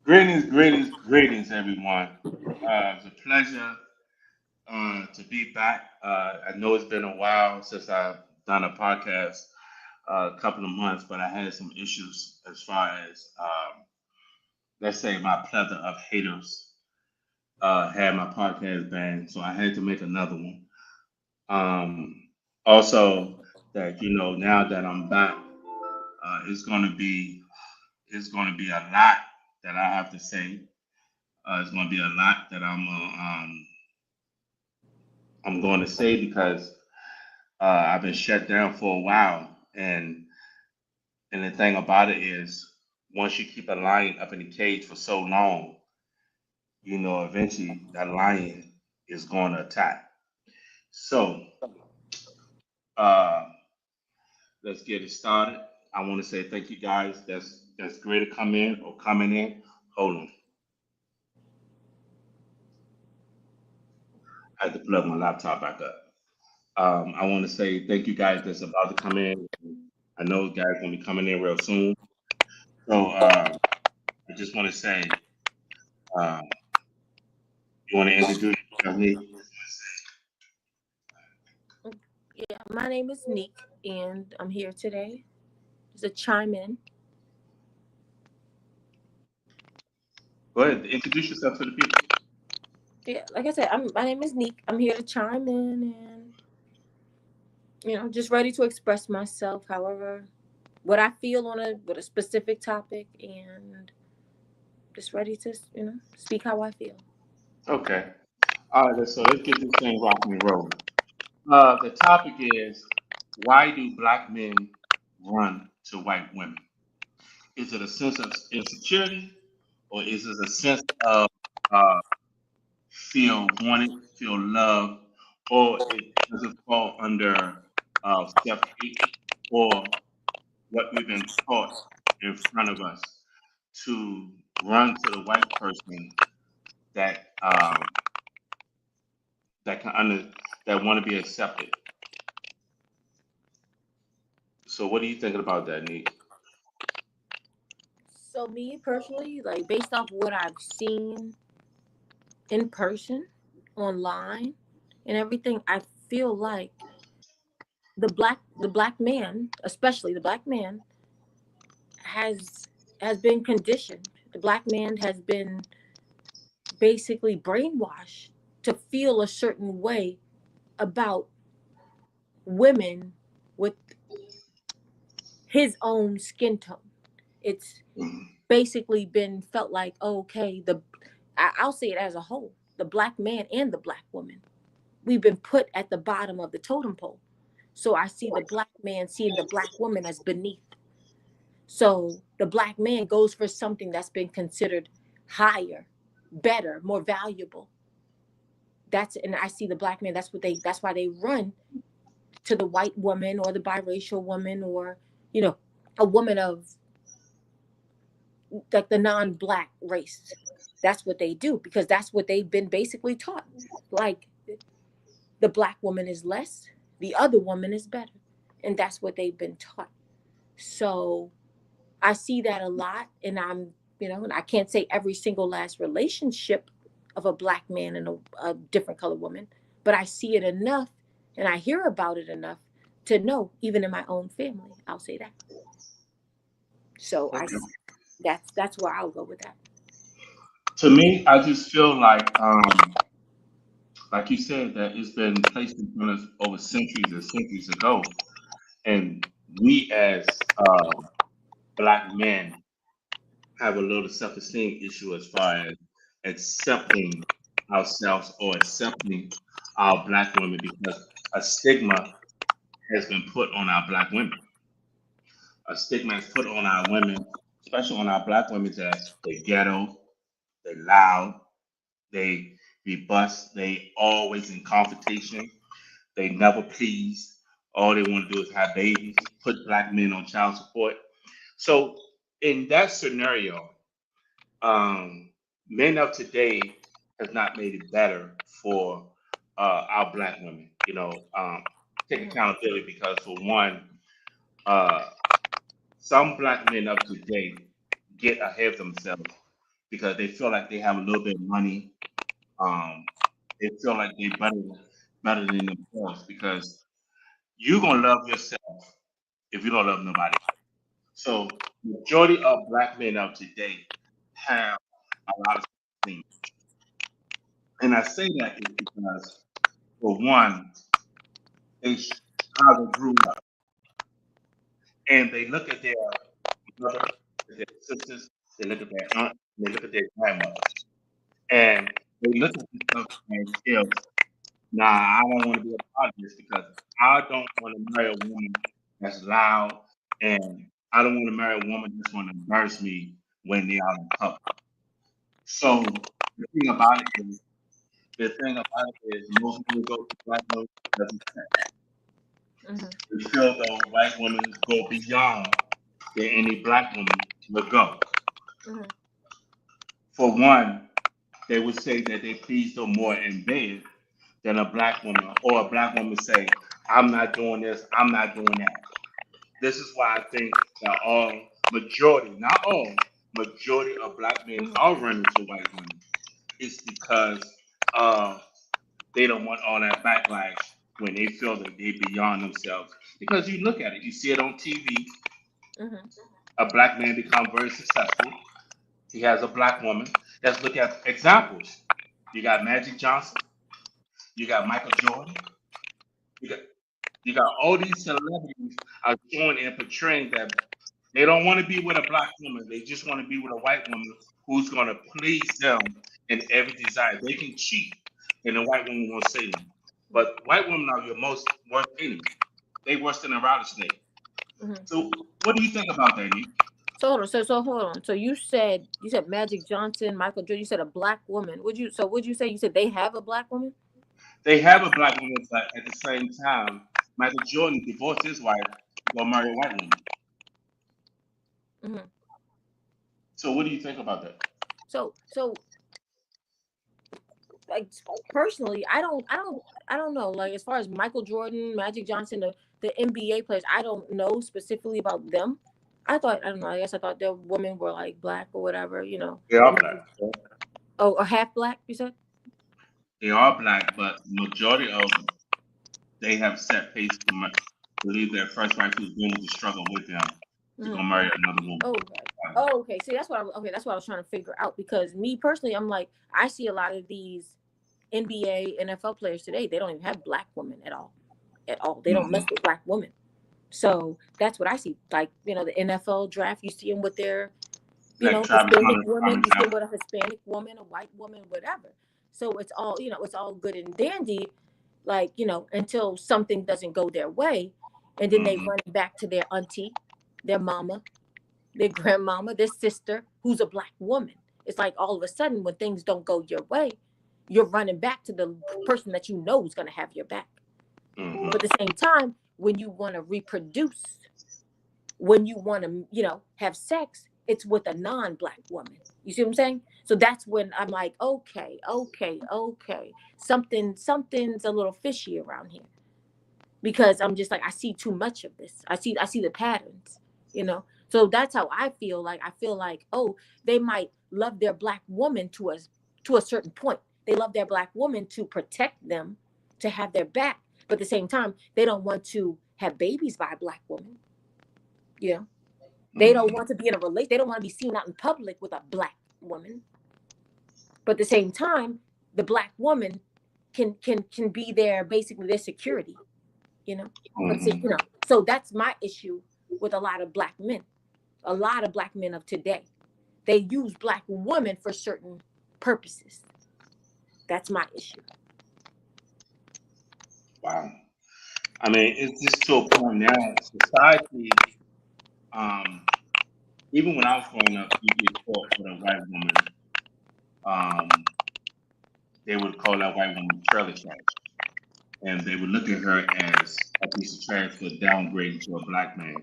Greetings, everyone. It's a pleasure to be back. I know it's been a while since I've done a podcast, a couple of months, but I had some issues as far as, let's say, my plethora of haters had my podcast banned, so I had to make another one. Um, Also, that now that I'm back, it's going to be a lot that I have to say. It's going to be a lot that I'm going to say because I've been shut down for a while, and the thing about it is, once you keep a lion up in the cage for so long, eventually that lion is going to attack. So uh, let's get it started. I want to say thank you guys. That's great to come in or coming in. Hold on, I had to plug my laptop back up. I want to say thank you guys that's about to come in. I know guys gonna be coming in real soon. So I just want to say, um, you want to introduce yourself, Nick? Yeah, my name is Neek, and I'm here today to chime in. Go ahead, introduce yourself to the people. Yeah, like I said, my name is Neek. I'm here to chime in and just ready to express myself. However, what I feel on a with a specific topic, and just ready to speak how I feel. Okay. All right. So let's get this thing rocking and rolling. The topic is, why do black men run to white women? Is it a sense of insecurity, or is it a sense of uh, feel wanted, feel loved, or does it fall under self hate, or what we've been taught in front of us to run to the white person that that can under that want to be accepted. So, what are you thinking about that, Neek? So me personally, like based off what I've seen in person, online, and everything, I feel like the black man, especially the black man, has has been conditioned. The black man has been basically brainwashed to feel a certain way about women with his own skin tone. It's Mhm. basically been felt like, oh, okay, I'll say it as a whole, the black man and the black woman, we've been put at the bottom of the totem pole. So I see the black man seeing the black woman as beneath. So the black man goes for something that's been considered higher, better, more valuable. And I see the black man, that's why they run to the white woman or the biracial woman, or you know a woman of like the non-black race. That's what they do because that's what they've been basically taught. Like the black woman is less, the other woman is better, and that's what they've been taught. So I see that a lot, and and I can't say every single last relationship of a black man and a different colored woman, but I see it enough and I hear about it enough to know, even in my own family, I'll say that. So Okay. that's where I'll go with that. To me, I just feel like you said, that it's been placed in front of us over centuries and centuries ago, and we as black men have a little self-esteem issue as far as accepting ourselves or accepting our black women because a stigma has been put on our black women. A stigma is put on our women, especially on our black women, that they ghetto, they loud, they be bust, they always in confrontation, they never please. All they want to do is have babies, put black men on child support. So in that scenario, um, men of today has not made it better for our black women. Take Mhm. accountability because for one, uh, some black men of today get ahead of themselves because they feel like they have a little bit of money. Um, they feel like they better than themselves because you're gonna love yourself if you don't love nobody. So majority of black men of today have a lot of things. And I say that is because for one, how they grew up. And they look at their mother, their sisters, they look at their aunt, they look at their grandmother. And they look at themselves and feel, nah, I don't want to be a part of this because I don't want to marry a woman that's loud, and I don't want to marry a woman that's going to embarrass me when they are in public. So the thing about it is, most people go to black women doesn't care. Mhm. We feel though white women go beyond than any black woman would go. Mhm. For one, they would say that they please them more in bed than a black woman, or a black woman say, I'm not doing this, I'm not doing that. This is why I think that majority, not all, majority of black men Mhm. are running to white women. It's because uh, they don't want all that backlash when they feel that they beyond themselves. Because you look at it, you see it on TV, Mhm. a black man become very successful. He has a black woman. Let's look at examples. You got Magic Johnson. You got Michael Jordan. You got you got all these celebrities are showing and portraying that they don't want to be with a black woman. They just want to be with a white woman who's going to please them in every desire. They can cheat, and the white woman won't say them. But white women are your most worst enemy. They worse than a rattlesnake. Mhm. So, what do you think about that, Nick? So hold on. So hold on. So you said Magic Johnson, Michael Jordan. You said a black woman. Would you say you said they have a black woman? They have a black woman, but at the same time, Michael Jordan divorced his wife to go marry a white woman. Hmm. So, what do you think about that? So like personally, I don't know. Like as far as Michael Jordan, Magic Johnson, the NBA players, I don't know specifically about them. I don't know. I guess I thought their women were like black or whatever. They are black. Oh, or half black. You said. They are black, but majority of them, they have set pace to leave their first wife who's willing to struggle with them to go Mhm. marry another woman. Oh, okay. Oh, okay. See, that's what I was trying to figure out because me personally, I'm like, I see a lot of these NBA, NFL players today. They don't even have black women at all, at all. They don't mess Mm-hmm. with black women. So that's what I see. Like, the NFL draft, you see them with their, Like Travis Hispanic Hunter, prime woman. You see them example. with a Hispanic woman, a white woman, whatever. So it's all good and dandy, like, until something doesn't go their way. And then they Mm-hmm. run back to their auntie, their mama, their grandmama, their sister, who's a black woman. It's like all of a sudden when things don't go your way, you're running back to the person that you know is going to have your back. But Mm-hmm. at the same time, when you want to reproduce, when you want to, have sex, it's with a non-black woman. You see what I'm saying? So that's when I'm like, okay, okay, okay. Something's a little fishy around here because I'm just like I see too much of this. I see the patterns, So that's how I feel. Like I feel like, oh, they might love their black woman to a certain point. They love their black woman to protect them, to have their back, but at the same time, they don't want to have babies by a black woman. You know, they don't Mm-hmm. want to be in a relation. They don't want to be seen out in public with a black woman. But at the same time, the black woman can be their basically their security. you know but so, Mm-hmm. so that's my issue with a lot of black men, a lot of black men of today. They use black women for certain purposes. That's my issue. Wow. I mean, it's just to a point now. Society, um, even when I was growing up, you get caught with a white woman. Um, they would call that white woman trailer trash, and they would look at her as a piece of trash for downgrading to a black man.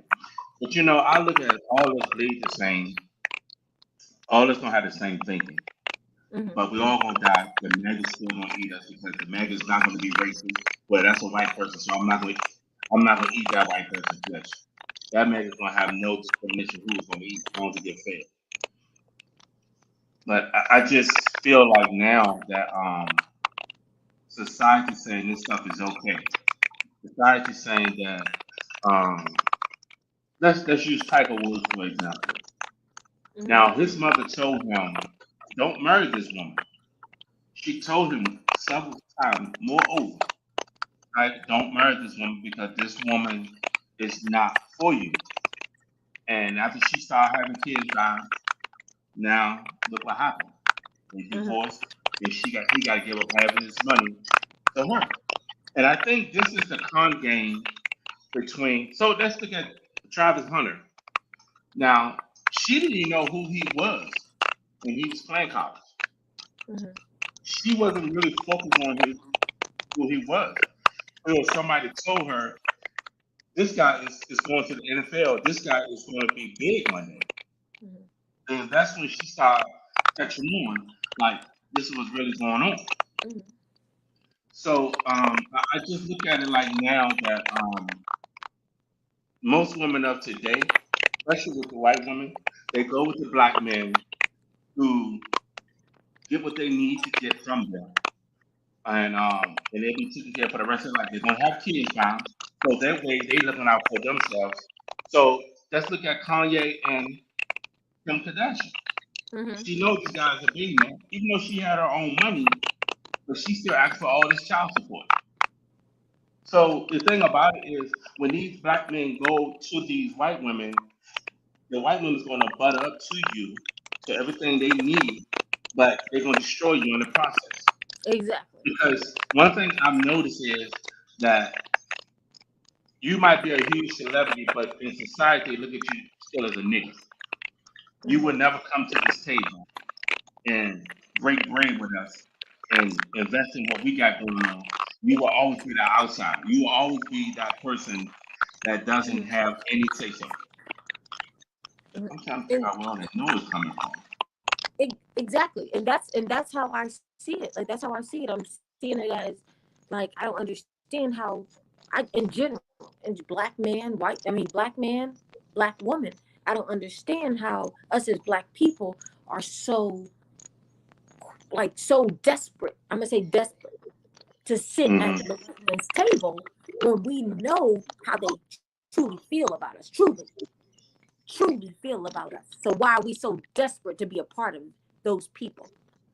But I look at all us bleed the same. All us gonna have the same thinking, Hmm. but we all gonna die. The maggots still gonna eat us because the maggot's not gonna be racist. Well, that's a white person, so I'm not gonna eat that white person's flesh. That maggot's gonna have no discrimination who's gonna eat as long as it get fed. But I just feel like now that society saying this stuff is okay. Society saying that um, let's use Tiger Woods for example. Mhm. Now his mother told him, "Don't marry this woman." She told him several times, moreover, right? Don't marry this woman because this woman is not for you. And after she started having kids by now, look what happened. They Mhm. divorced, and he got to give up half of his money to her. And I think this is the con game between. So let's look at Travis Hunter. Now she didn't even know who he was when he was playing college. Mhm. She wasn't really focused on who he was. Until somebody told her, "This guy is going to the NFL. This guy is going to be big one day." Mhm. And that's when she started catching on, like this was really going on. Mhm. So I just look at it like now that most women of today, especially with the white women, they go with the black men who get what they need to get from them, and they be taken care for the rest of their life. They're gonna have kids now, so that way they looking out for themselves. So let's look at Kanye and Kim Kardashian. Mhm. She knows this guy's a billionaire, even though she had her own money, but she still asked for all this child support. So the thing about it is, when these black men go to these white women, the white woman's going to butt up to you to everything they need, but they're going to destroy you in the process. Exactly. Because one thing I've noticed is that you might be a huge celebrity, but in society, they look at you still as a nigga. You Mhm. would never come to this table and break bread with us and invest in what we got going on. You will always be the outsider. You will always be that person that doesn't Mhm. have any say so. Mhm. I'm trying to figure And out where all that noise coming from. exactly, and that's how I see it. Like that's how I see it. I'm seeing it as like I don't understand how I in general, in black man, white. I mean, black man, black woman. I don't understand how us as black people are so like so desperate. I'm gonna say desperate to sit at Hmm. the white man's table when we know how they truly feel about us. Truly feel about us. So why are we so desperate to be a part of those people?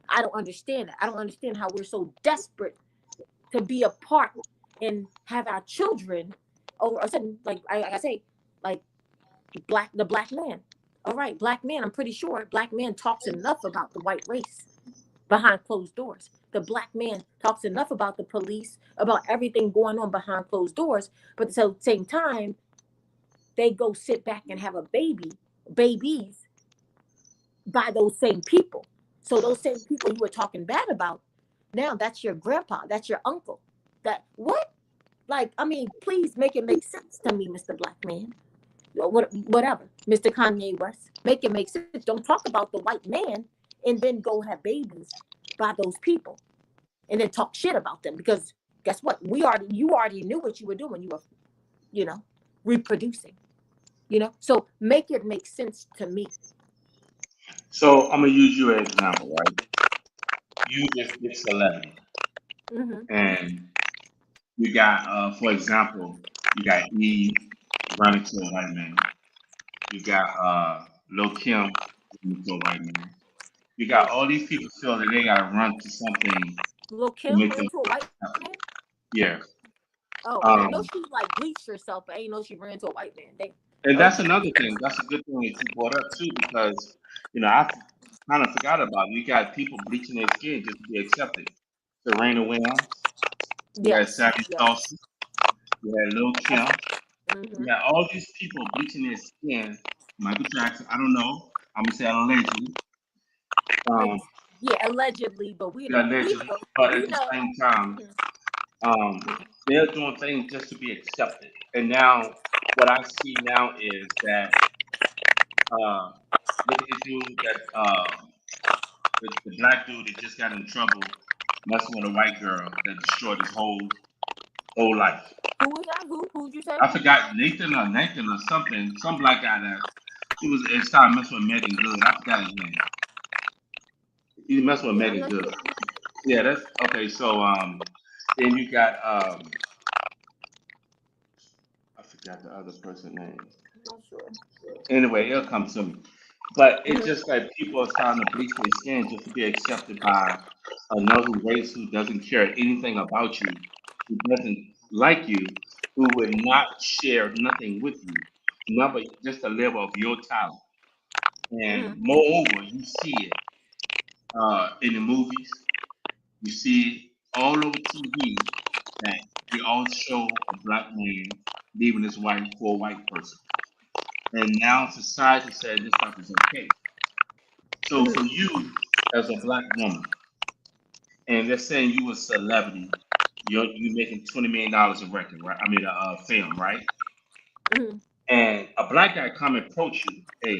I don't understand that. I don't understand how we're so desperate to be a part and have our children over a sudden, like I say, like the black man. All right, black man, I'm pretty sure black man talks enough about the white race behind closed doors. The black man talks enough about the police, about everything going on behind closed doors, but at the same time, they go sit back and have a babies by those same people. So those same people you were talking bad about, now that's your grandpa, that's your uncle. That what? Like, I mean, please make it make sense to me, Mr. Black Man. Whatever, Mr. Kanye West, make it make sense. Don't talk about the white man and then go have babies by those people and then talk shit about them because guess what? You already knew what you were doing. You were, you know, reproducing. So make it make sense to me. So I'm gonna use you as an example, right? You just get celebrity, Mm-hmm. and you got, for example, you got Eve running to a white man. You got Lil Kim running to a white man. You got all these people feel that they gotta run to something Lil to Kim make ran them to a white happy. man. Yeah. Oh, okay. I know Um, she like bleached herself, but I ain't know she ran to a white man. They, and that's okay. another thing. That's a good thing that you brought up too, because I kind of forgot about it. You got people bleaching their skin just to be accepted. Serena Williams, you had Yes. Sammy Yes. Sosa, you had Lil That's, Kim, mm-hmm. you had all these people bleaching their skin. Michael Jackson, I don't know. I'm gonna say allegedly. Um, Yeah, allegedly, but we yeah, know. We allegedly, know. but We at the know. same time, Mhm. um, they're doing things just to be accepted. And now, what I see now is that uh, look at the dude that the black dude that just got in trouble messing with a white girl that destroyed his whole life. Who was that? Who'd you say? I forgot Nathan or something, some black guy that he was it started messing with Megan Good. I forgot his name. He's messing with Yeah, I'm Megan not Good. sure. Yeah, that's okay. So then you got I forgot the other person name. I'm not sure. Anyway, it'll come to me. But it's Mhm. just like people are starting to bleach their skin just to be accepted by another race who doesn't care anything about you, who doesn't like you, who would not share nothing with you, not but just a level of your talent. And Mhm. moreover, you see it in the movies, you see it all over TV that they all show a black man leaving his wife for a white person. And now society said this stuff is okay. So for Mhm. you as a black woman, and they're saying you a celebrity, you making $20 million a record, right? I mean, a film, right? Mhm. And a black guy come and approach you, hey,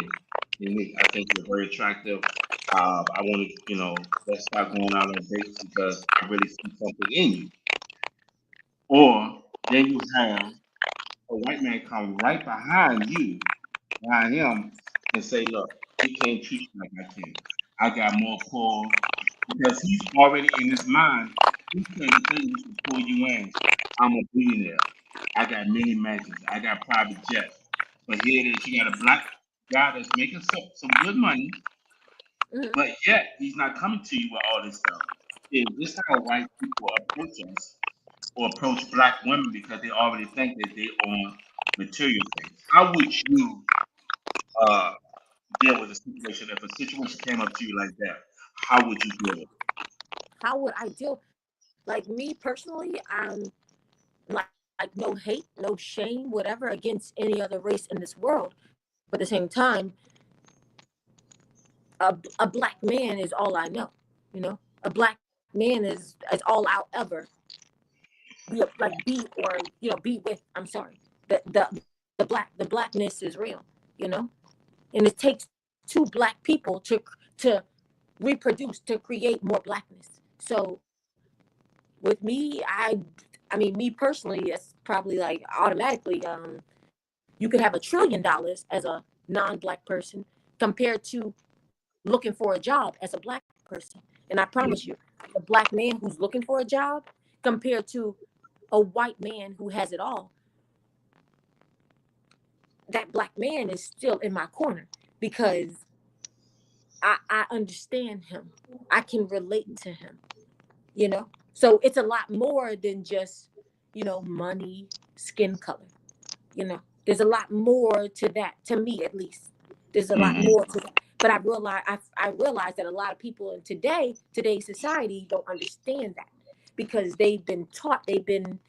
Unique, I think you're very attractive. I want to, let's start going out on dates because I really see something in you. Or then you have a white man come right behind him, and say, look, he can't treat you like I can. I got more pull because he's already in his mind. He's trying to tell you this before you in. I'm a billionaire. I got many mansions. I got private jets. But here it is. You got a black guy that's making some good money, Mhm. but yet he's not coming to you with all this stuff. Is this how white people approach us or approach black women because they already think that they own material things? How would you uh, deal with a situation if a situation came up to you like that? How would you deal with it? How would I deal? Like me personally, like, like no hate, no shame, whatever against any other race in this world. But at the same time, a black man is all I know. You know, a black man is all I'll ever be like be or be with. I'm sorry. The blackness is real. You know, and it takes two black people to reproduce to create more blackness. So with me, I mean me personally, it's probably like automatically you could have $1 trillion as a non-black person compared to looking for a job as a black person. And I promise you, a black man who's looking for a job compared to a white man who has it all, that black man is still in my corner because I understand him. I can relate to him, you know? So it's a lot more than just, money, skin color, you know? There's a lot more to that, to me at least. There's a lot Hmm. more to that. But I realize that a lot of people in today's society don't understand that because they've been taught, they've been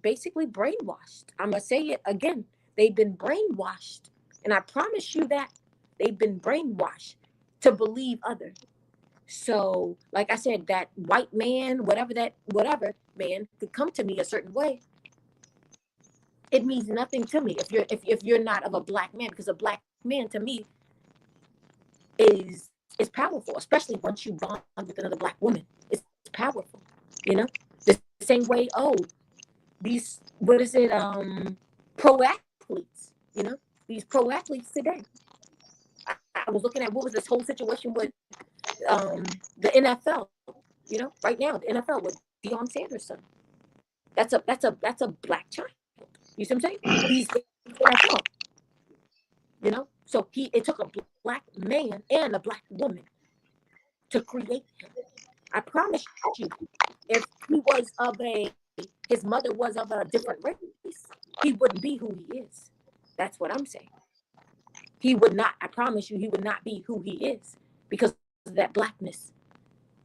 basically brainwashed. I'm gonna say it again. They've been brainwashed. And I promise you that they've been brainwashed to believe other. So, like I said, that white man, whatever man could come to me a certain way, it means nothing to me if you're not of a black man, because a black man to me is powerful, especially once you bond with another black woman. It's powerful, you know. The same way. Oh, these what is it? Pro athletes. You know, these pro athletes today. I was looking at what was this whole situation with the NFL. You know, right now the NFL with Deion Sanders' son. That's a black child. You see what I'm saying? He's in the NFL. You know, so it took a black man and a black woman to create him. I promise you, if he was of a his mother was of a different race, he wouldn't be who he is. That's what I'm saying. He would not. I promise you, he would not be who he is because of that blackness.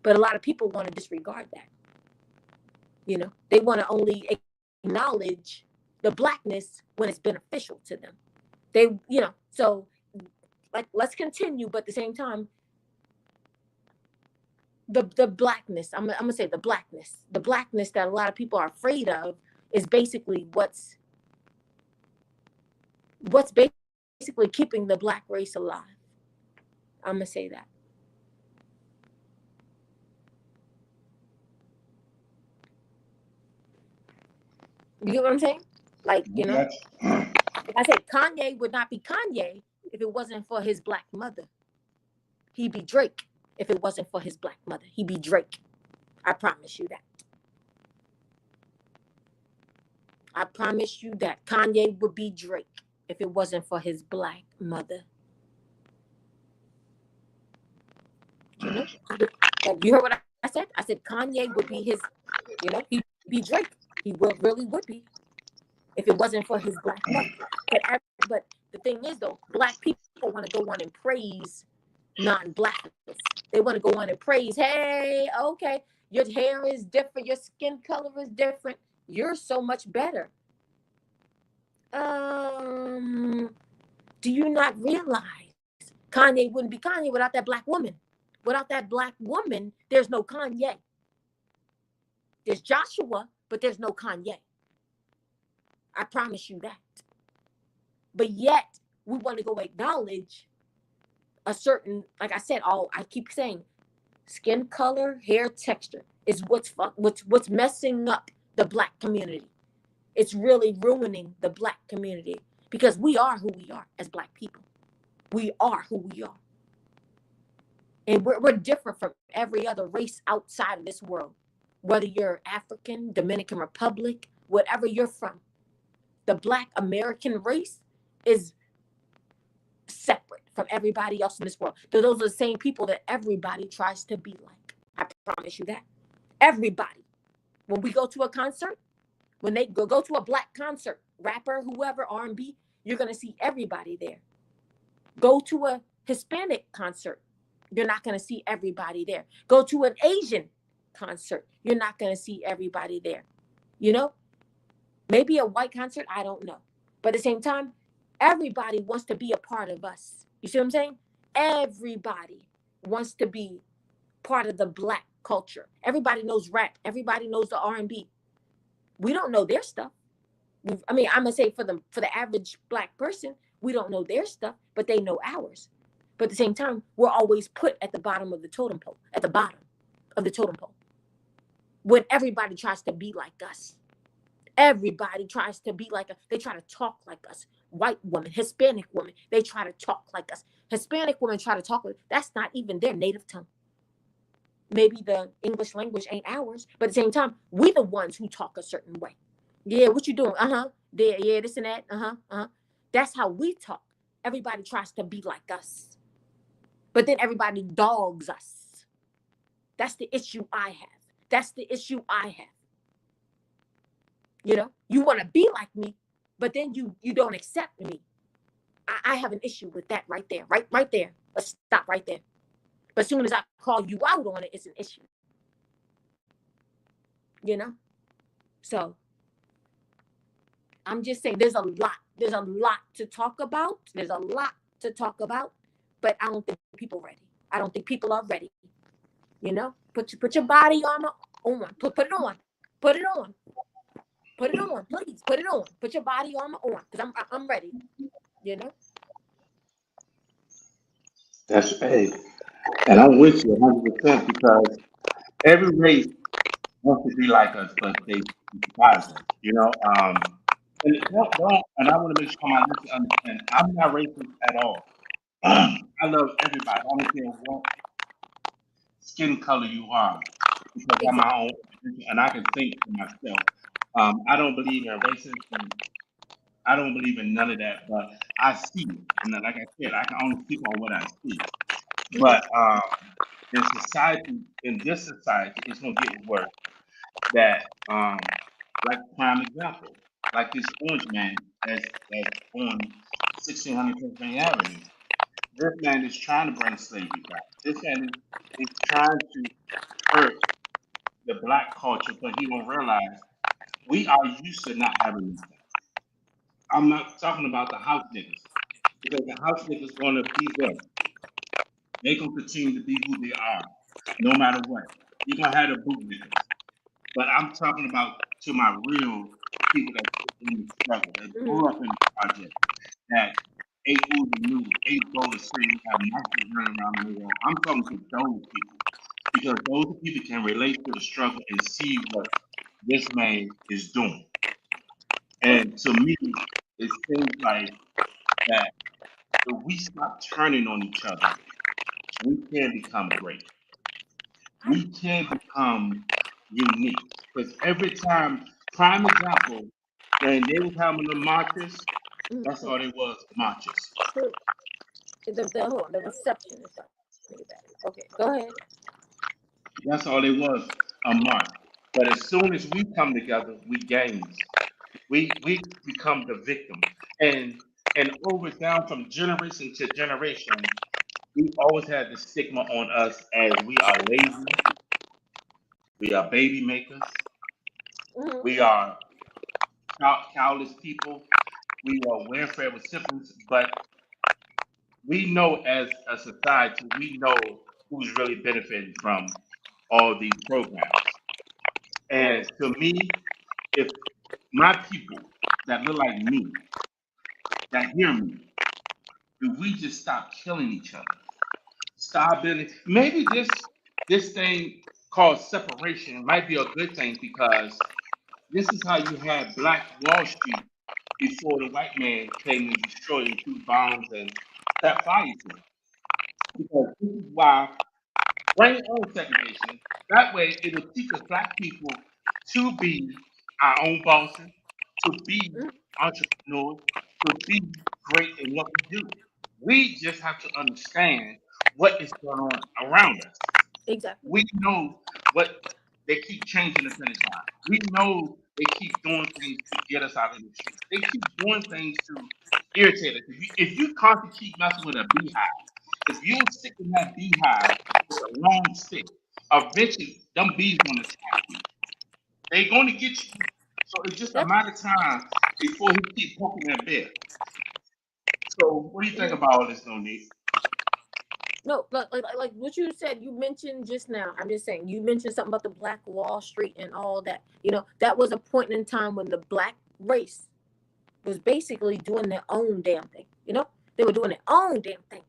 But a lot of people want to disregard that. You know, they want to only acknowledge the blackness when it's beneficial to them. So like let's continue, but at the same time, the blackness, I'm gonna say the blackness that a lot of people are afraid of is basically what's basically keeping the black race alive. I'm gonna say that. You get what I'm saying? Like, I got you. I said Kanye would not be Kanye if it wasn't for his black mother. He'd be Drake if it wasn't for his black mother. He'd be Drake. I promise you that. I promise you that Kanye would be Drake if it wasn't for his black mother. You know? You heard what I said? I said Kanye would be his, he'd be Drake. He really would be if it wasn't for his black mother. But the thing is, though, black people want to go on and praise non-blackness. They want to go on and praise, hey, okay, your hair is different, your skin color is different, you're so much better. Do you not realize Kanye wouldn't be Kanye without that black woman? Without that black woman, there's no Kanye. There's Joshua, but there's no Kanye. I promise you that. But yet, we want to go acknowledge a certain, like I said, I keep saying, skin color, hair texture is what's messing up the black community. It's really ruining the black community because we are who we are as black people. We are who we are. And we're different from every other race outside of this world. Whether you're African, Dominican Republic, whatever you're from, the Black American race is separate from everybody else in this world. Those are the same people that everybody tries to be like. I promise you that. Everybody. When we go to a concert, when they go to a black concert, rapper, whoever, R&B, you're going to see everybody there. Go to a Hispanic concert, you're not going to see everybody there. Go to an Asian concert, you're not going to see everybody there. You know, maybe a white concert, I don't know. But at the same time, everybody wants to be a part of us. You see what I'm saying? Everybody wants to be part of the black culture. Everybody knows rap. Everybody knows the R&B. We don't know their stuff. I'm gonna say for the average black person, we don't know their stuff, but they know ours. But at the same time, we're always put at the bottom of the totem pole, when everybody tries to be like us. Everybody tries to be like us. They try to talk like us. White women, Hispanic women, they try to talk like us. Hispanic women try to talk like us. That's not even their native tongue. Maybe the English language ain't ours, but at the same time, we the ones who talk a certain way. Yeah, what you doing? Yeah, this and that. That's how we talk. Everybody tries to be like us, but then everybody dogs us. That's the issue I have. You know, you want to be like me, but then you don't accept me. I have an issue with that right there, right there. Let's stop right there. But as soon as I call you out on it, it's an issue. You know? So I'm just saying there's a lot to talk about. But I don't think people are ready. I don't think people are ready. You know? Put your body armor on. Put it on. Put it on. Put it on, please. Put it on. Put your body armor on, because I'm ready. You know. That's hey, and I'm with you 100% because every race wants to be like us, but they despise us. You know. And I want to make sure my listeners understand. I'm not racist at all. I love everybody. I don't care what skin color you are, because I'm my own, and I can think for myself. I don't believe in racism. I don't believe in none of that, but I see it. And like I said, I can only speak on what I see. But in this society, it's gonna get worse. That like prime example, like this orange man that's on 1600 Pennsylvania Avenue. This man is trying to bring slavery back. This man is trying to hurt the black culture, but he won't realize we are used to not having anything. I'm not talking about the house niggas, because the house niggas gonna be them. They gonna continue to be who they are, no matter what. You're gonna have the boot niggas. But I'm talking about to my real people that in the struggle, that grew up in the project, that ate food and noodles, ate bowl of cereal, have monsters running around the world. I'm talking to those people. Because those people can relate to the struggle and see what this man is doing. And to me, it seems like that if we stop turning on each other, we can become great. We can become unique. Because every time, prime example, when they was having the marches, that's Mhm. all it was, marches. True. Hold on, the reception is not really bad. Okay, go ahead. That's all it was, a march. But as soon as we come together, we gains. We become the victim. And over down from generation to generation, we always had the stigma on us as we are lazy, we are baby makers, Hmm. we are childless people, we are welfare recipients, but we know as a society, we know who's really benefiting from all these programs. Hmm. And to me, if my people that look like me, that hear me, if we just stop killing each other, stop building, maybe this thing called separation might be a good thing because this is how you had Black Wall Street before the white man came and destroyed and threw bombs and set fire to it. Because this is why bring on segregation. That way, it'll teach us Black people to be our own bosses, to be entrepreneurs, to be great in what we do. We just have to understand what is going on around us. Exactly. We know what they keep changing the finish line. We know they keep doing things to get us out of the streets. They keep doing things to irritate us. If you constantly keep messing with a beehive, if you stick in that beehive with a long stick, eventually them bees gonna attack you. They're gonna get you. So it's just a That's matter of time before he keep poking that bear. So what do you think mhm. about all this, Monique? No, like what you said. You mentioned just now. I'm just saying. You mentioned something about the Black Wall Street and all that. That was a point in time when the black race was basically doing their own damn thing. They were doing their own damn thing.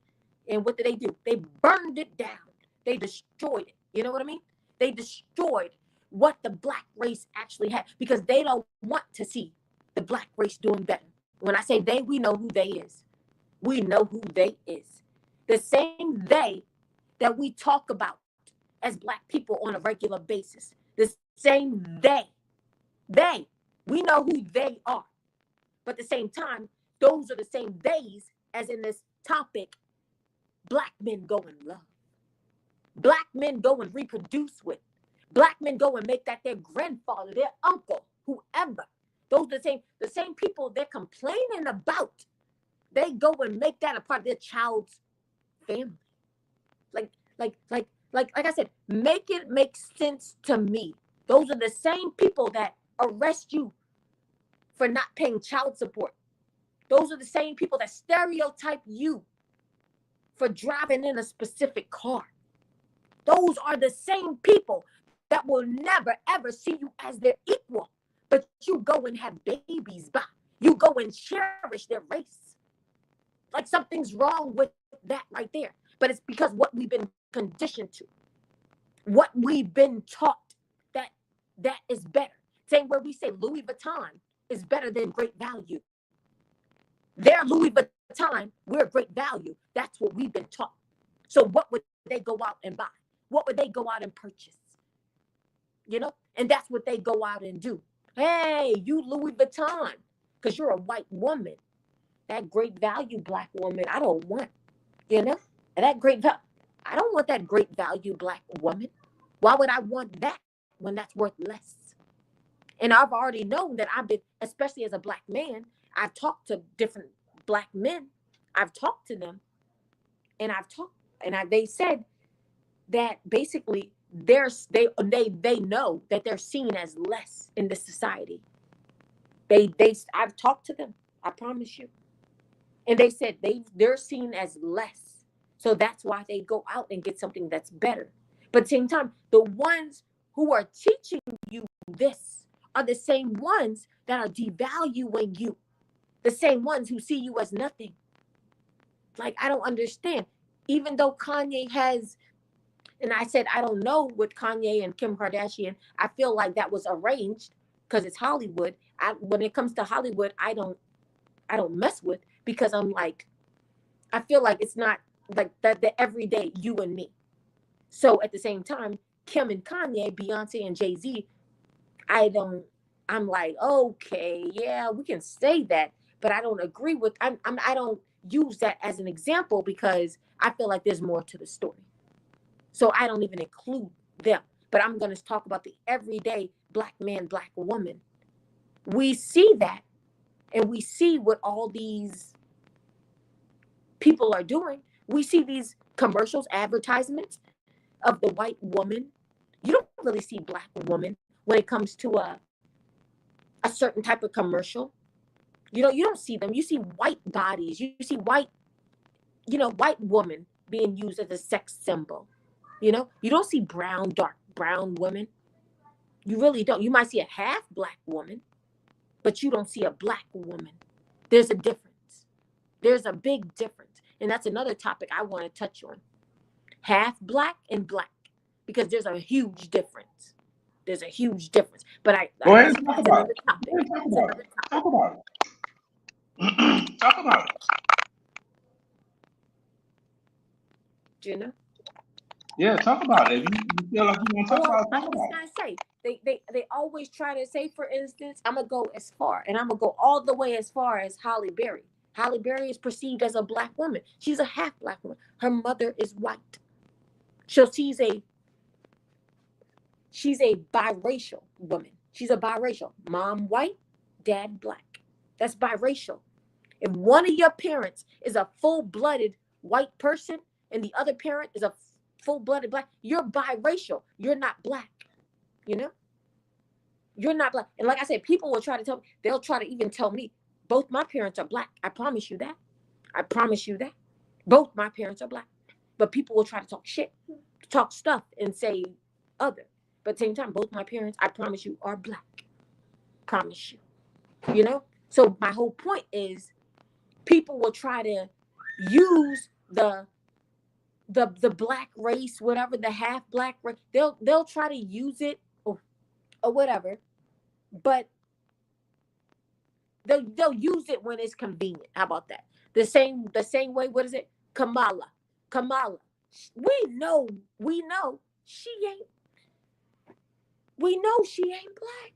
And what did they do? They burned it down. They destroyed it. You know what I mean? They destroyed what the black race actually had because they don't want to see the black race doing better. When I say they, we know who they is. We know who they is. The same they that we talk about as black people on a regular basis. The same they. We know who they are. But at the same time, those are the same days as in this topic, black men go and love. Black men go and reproduce with. Black men go and make that their grandfather, their uncle, whoever. Those are the same people they're complaining about. They go and make that a part of their child's family. Like, like I said, make it make sense to me. Those are the same people that arrest you for not paying child support. Those are the same people that stereotype you for driving in a specific car. Those are the same people that will never ever see you as their equal. But you go and have babies by. You go and cherish their race. Like something's wrong with that right there. But it's because what we've been conditioned to, what we've been taught that that is better. Same where we say Louis Vuitton is better than great value. They're Louis Vuitton, we're great value. That's what we've been taught. So what would they go out and buy? What would they go out and purchase? And that's what they go out and do. Hey, you Louis Vuitton, because you're a white woman. That great value black woman, I don't want. You know, and that great value, I don't want that great value black woman. Why would I want that when that's worth less? And I've already known that I've been, especially as a black man, I've talked to different black men. I've talked to them, and I've talked, they said that basically they know that they're seen as less in this society. I've talked to them. I promise you, and they said they're seen as less, so that's why they go out and get something that's better. But at the same time, the ones who are teaching you this are the same ones that are devaluing you, the same ones who see you as nothing. Like, I don't understand. Even though Kanye has, and I said I don't know with Kanye and Kim Kardashian, I feel like that was arranged because it's Hollywood. When it comes to Hollywood, I don't mess with, because I'm like, I feel like it's not like the everyday you and me. So at the same time, Kim and Kanye, Beyonce and Jay-Z, I'm like, okay, yeah, we can say that, but I don't agree with, I don't use that as an example because I feel like there's more to the story. So I don't even include them. But I'm going to talk about the everyday Black man, Black woman. We see that, and we see what all these people are doing. We see these commercials, advertisements of the white woman. You don't really see Black woman when it comes to a certain type of commercial. You don't see them. You see white bodies. You see white, white woman being used as a sex symbol. You don't see dark brown women. You really don't. You might see a half Black woman, but you don't see a Black woman. There's a difference. There's a big difference. And that's another topic I want to touch on. Half Black and Black, because there's a huge difference. There's a huge difference. But Go ahead and talk about it. Talk about it. Talk about it. Do you know? Yeah, talk about it. If you feel like you want to talk about it, I was going to say, they always try to say, for instance, I'm going to go as far, and I'm going to go all the way as far as Halle Berry. Halle Berry is perceived as a Black woman. She's a half Black woman. Her mother is white. So she's a biracial woman. She's a biracial. Mom white, dad Black. That's biracial. If one of your parents is a full-blooded white person and the other parent is a full-blooded Black, you're biracial. You're not Black. You're not Black. And like I said, people will try to tell me, they'll try to even tell me, both my parents are Black. I promise you that. I promise you that. Both my parents are Black. But people will try to talk shit, talk stuff, and say other. But at the same time, both my parents, I promise you, are Black. Promise you. So my whole point is, people will try to use the Black race, whatever, the half Black race. They'll try to use it or whatever, but they'll use it when it's convenient. How about that? The same way. What is it? Kamala. We know she ain't. We know she ain't Black.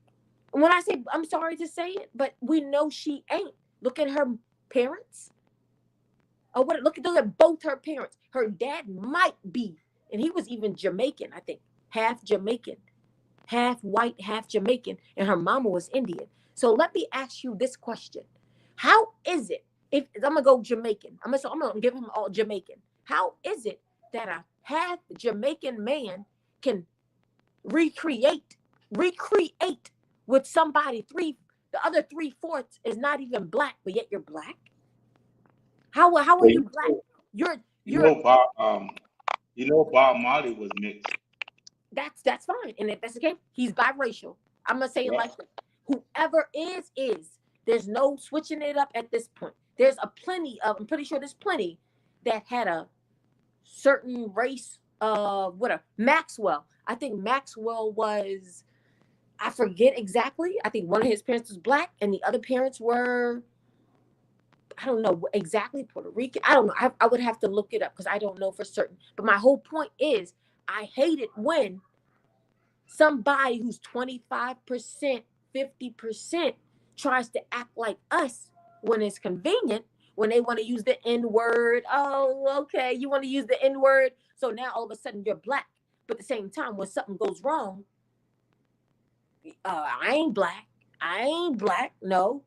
When I say, I'm sorry to say it, but we know she ain't. Look at her parents. Oh, what? Look at both her parents. Her dad might be, and he was even Jamaican, I think, half Jamaican, half white, half Jamaican, and her mama was Indian. So let me ask you this question: how is it, if I'm gonna go Jamaican, I'm gonna give him all Jamaican? How is it that a half Jamaican man can recreate with somebody the other 3/4 is not even Black, but yet you're Black? How are you Black? Bob Marley was mixed. That's fine. And if that's the case, he's biracial. I'm gonna say it like that. Whoever is, there's no switching it up at this point. I'm pretty sure there's plenty that had a certain race of Maxwell. I think Maxwell was, I forget exactly. I think one of his parents was Black and the other parents were, I don't know exactly, Puerto Rican. I don't know. I would have to look it up because I don't know for certain. But my whole point is, I hate it when somebody who's 25%, 50% tries to act like us when it's convenient, when they want to use the N-word. Oh, okay, you want to use the N-word, so now all of a sudden you're Black. But at the same time, when something goes wrong, I ain't Black. No,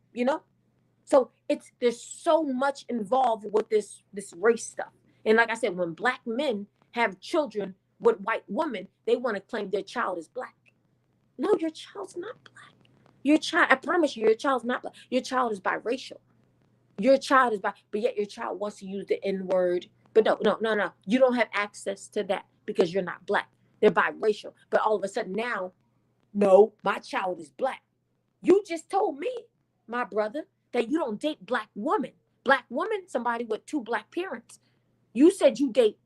So there's so much involved with this race stuff. And like I said, when Black men have children with white women, they want to claim their child is Black. No, your child's not Black. Your child, I promise you, your child's not Black. Your child is biracial. Your child is but yet your child wants to use the N-word. But no. You don't have access to that because you're not Black. They're biracial. But all of a sudden now, no, my child is Black. You just told me, my brother, that you don't date Black woman. Black woman, somebody with 2 Black parents. You said you date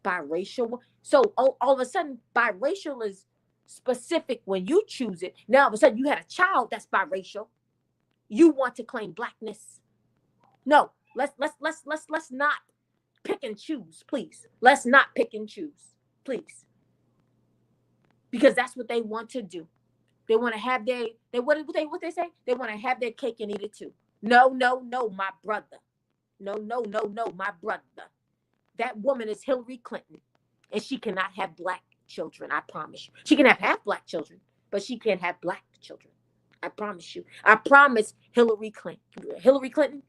biracial. So all of a sudden, biracial is specific when you choose it. Now all of a sudden you had a child that's biracial. You want to claim Blackness. No, let's not pick and choose, please. Let's not pick and choose, please. Because that's what they want to do. They want to have what they say? They want to have their cake and eat it too. No, no, no, my brother. No, no, no, no, my brother. That woman is Hillary Clinton, and she cannot have black children. I promise you. She can have half black children, but she can't have black children. I promise you. I promise Hillary Clinton. Hillary Clinton,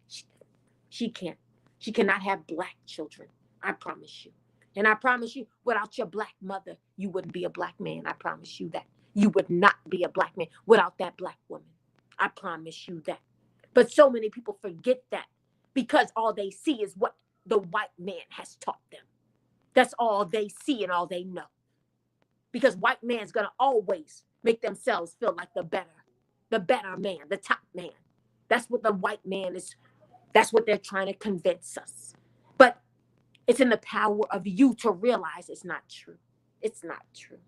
she can't. She cannot have black children. I promise you. And I promise you, without your black mother, you wouldn't be a black man. I promise you that. You would not be a black man without that black woman. I promise you that. But so many people forget that because all they see is what the white man has taught them. That's all they see and all they know. Because white man's going to always make themselves feel like the better man, the top man. That's what the white man is. That's what they're trying to convince us. But it's in the power of you to realize it's not true. It's not true.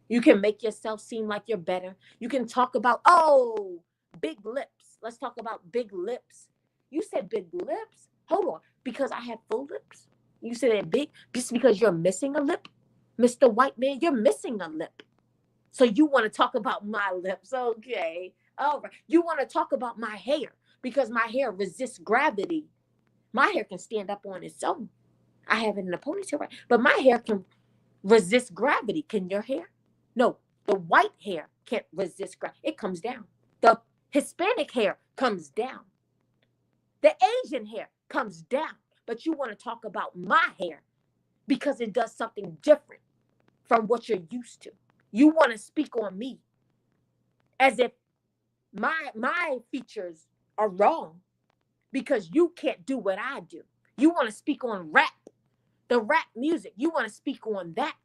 You can make yourself seem like you're better. You can talk about, oh, big lips. Let's talk about big lips. You said big lips? Hold on. Because I have full lips? You said they're big just because you're missing a lip? Mr. White Man, you're missing a lip. So you want to talk about my lips. Okay. All right. You want to talk about my hair because my hair resists gravity. My hair can stand up on its own. I have it in a ponytail, right? But my hair can resist gravity. Can your hair? No, the white hair can't resist gravity. It comes down. The Hispanic hair comes down. The Asian hair comes down. But you want to talk about my hair because it does something different from what you're used to. You want to speak on me as if my features are wrong because you can't do what I do. You want to speak on rap, the rap music. You want to speak on that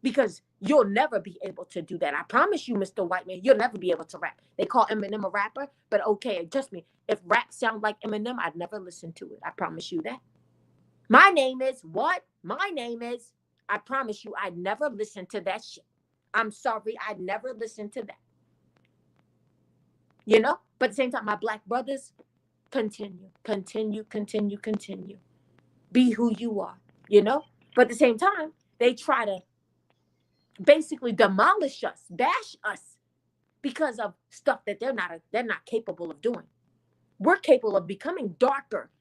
because you'll never be able to do that. I promise you, Mr. White Man, you'll never be able to rap. They call Eminem a rapper, but okay, trust me, if rap sounds like Eminem, I'd never listen to it. I promise you that. My name is what? My name is, I promise you, I'd never listen to that shit. I'm sorry, I'd never listen to that. You know? But at the same time, my black brothers, continue. Be who you are, you know? But at the same time, they try to basically demolish us, bash us because of stuff that they're not capable of doing. We're capable of becoming darker.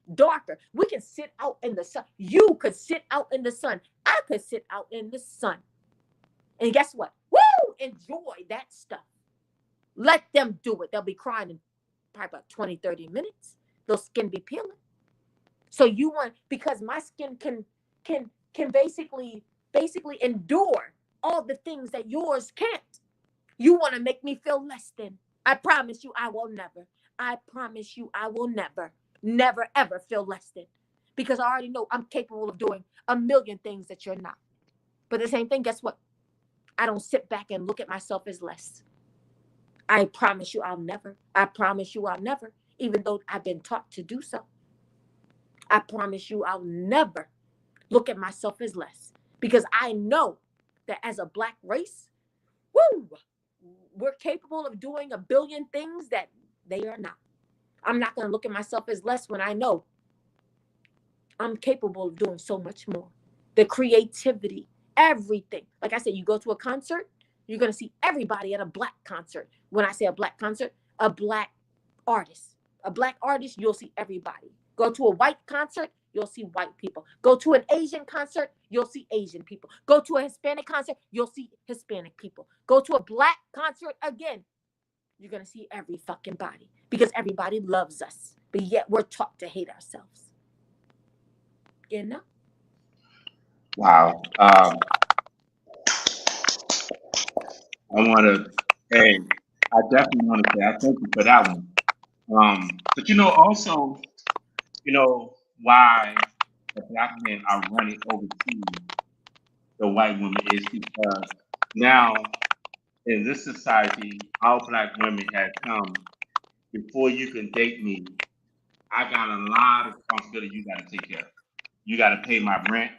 We can sit out in the sun. You could sit out in the sun. I could sit out in the sun. And guess what? Woo! Enjoy that stuff. Let them do it. They'll be crying in probably about 20, 30 minutes. Their skin be peeling. So you want, because my skin can basically endure all the things that yours can't. You want to make me feel less than. I promise you I will never. I promise you I will never, ever feel less than. Because I already know I'm capable of doing a million things that you're not. But the same thing, guess what? I don't sit back and look at myself as less. I promise you I'll never. I promise you I'll never, even though I've been taught to do so. I promise you I'll never look at myself as less. Because I know that as a black race, woo, we're capable of doing a billion things that they are not. I'm not going to look at myself as less when I know I'm capable of doing so much more. The creativity, everything. Like I said, you go to a concert, you're going to see everybody at a black concert. When I say a black concert, a black artist. A black artist, you'll see everybody. Go to a white concert, you'll see white people. Go to an Asian concert, you'll see Asian people. Go to a Hispanic concert, you'll see Hispanic people. Go to a black concert again, you're going to see every fucking body because everybody loves us, but yet we're taught to hate ourselves. You know? Wow. I definitely want to say I thank you for that one. But also, why the black men are running overseas the white woman is because now in this society, all black women have come. Before you can date me, I got a lot of responsibility you got to take care of. You got to pay my rent.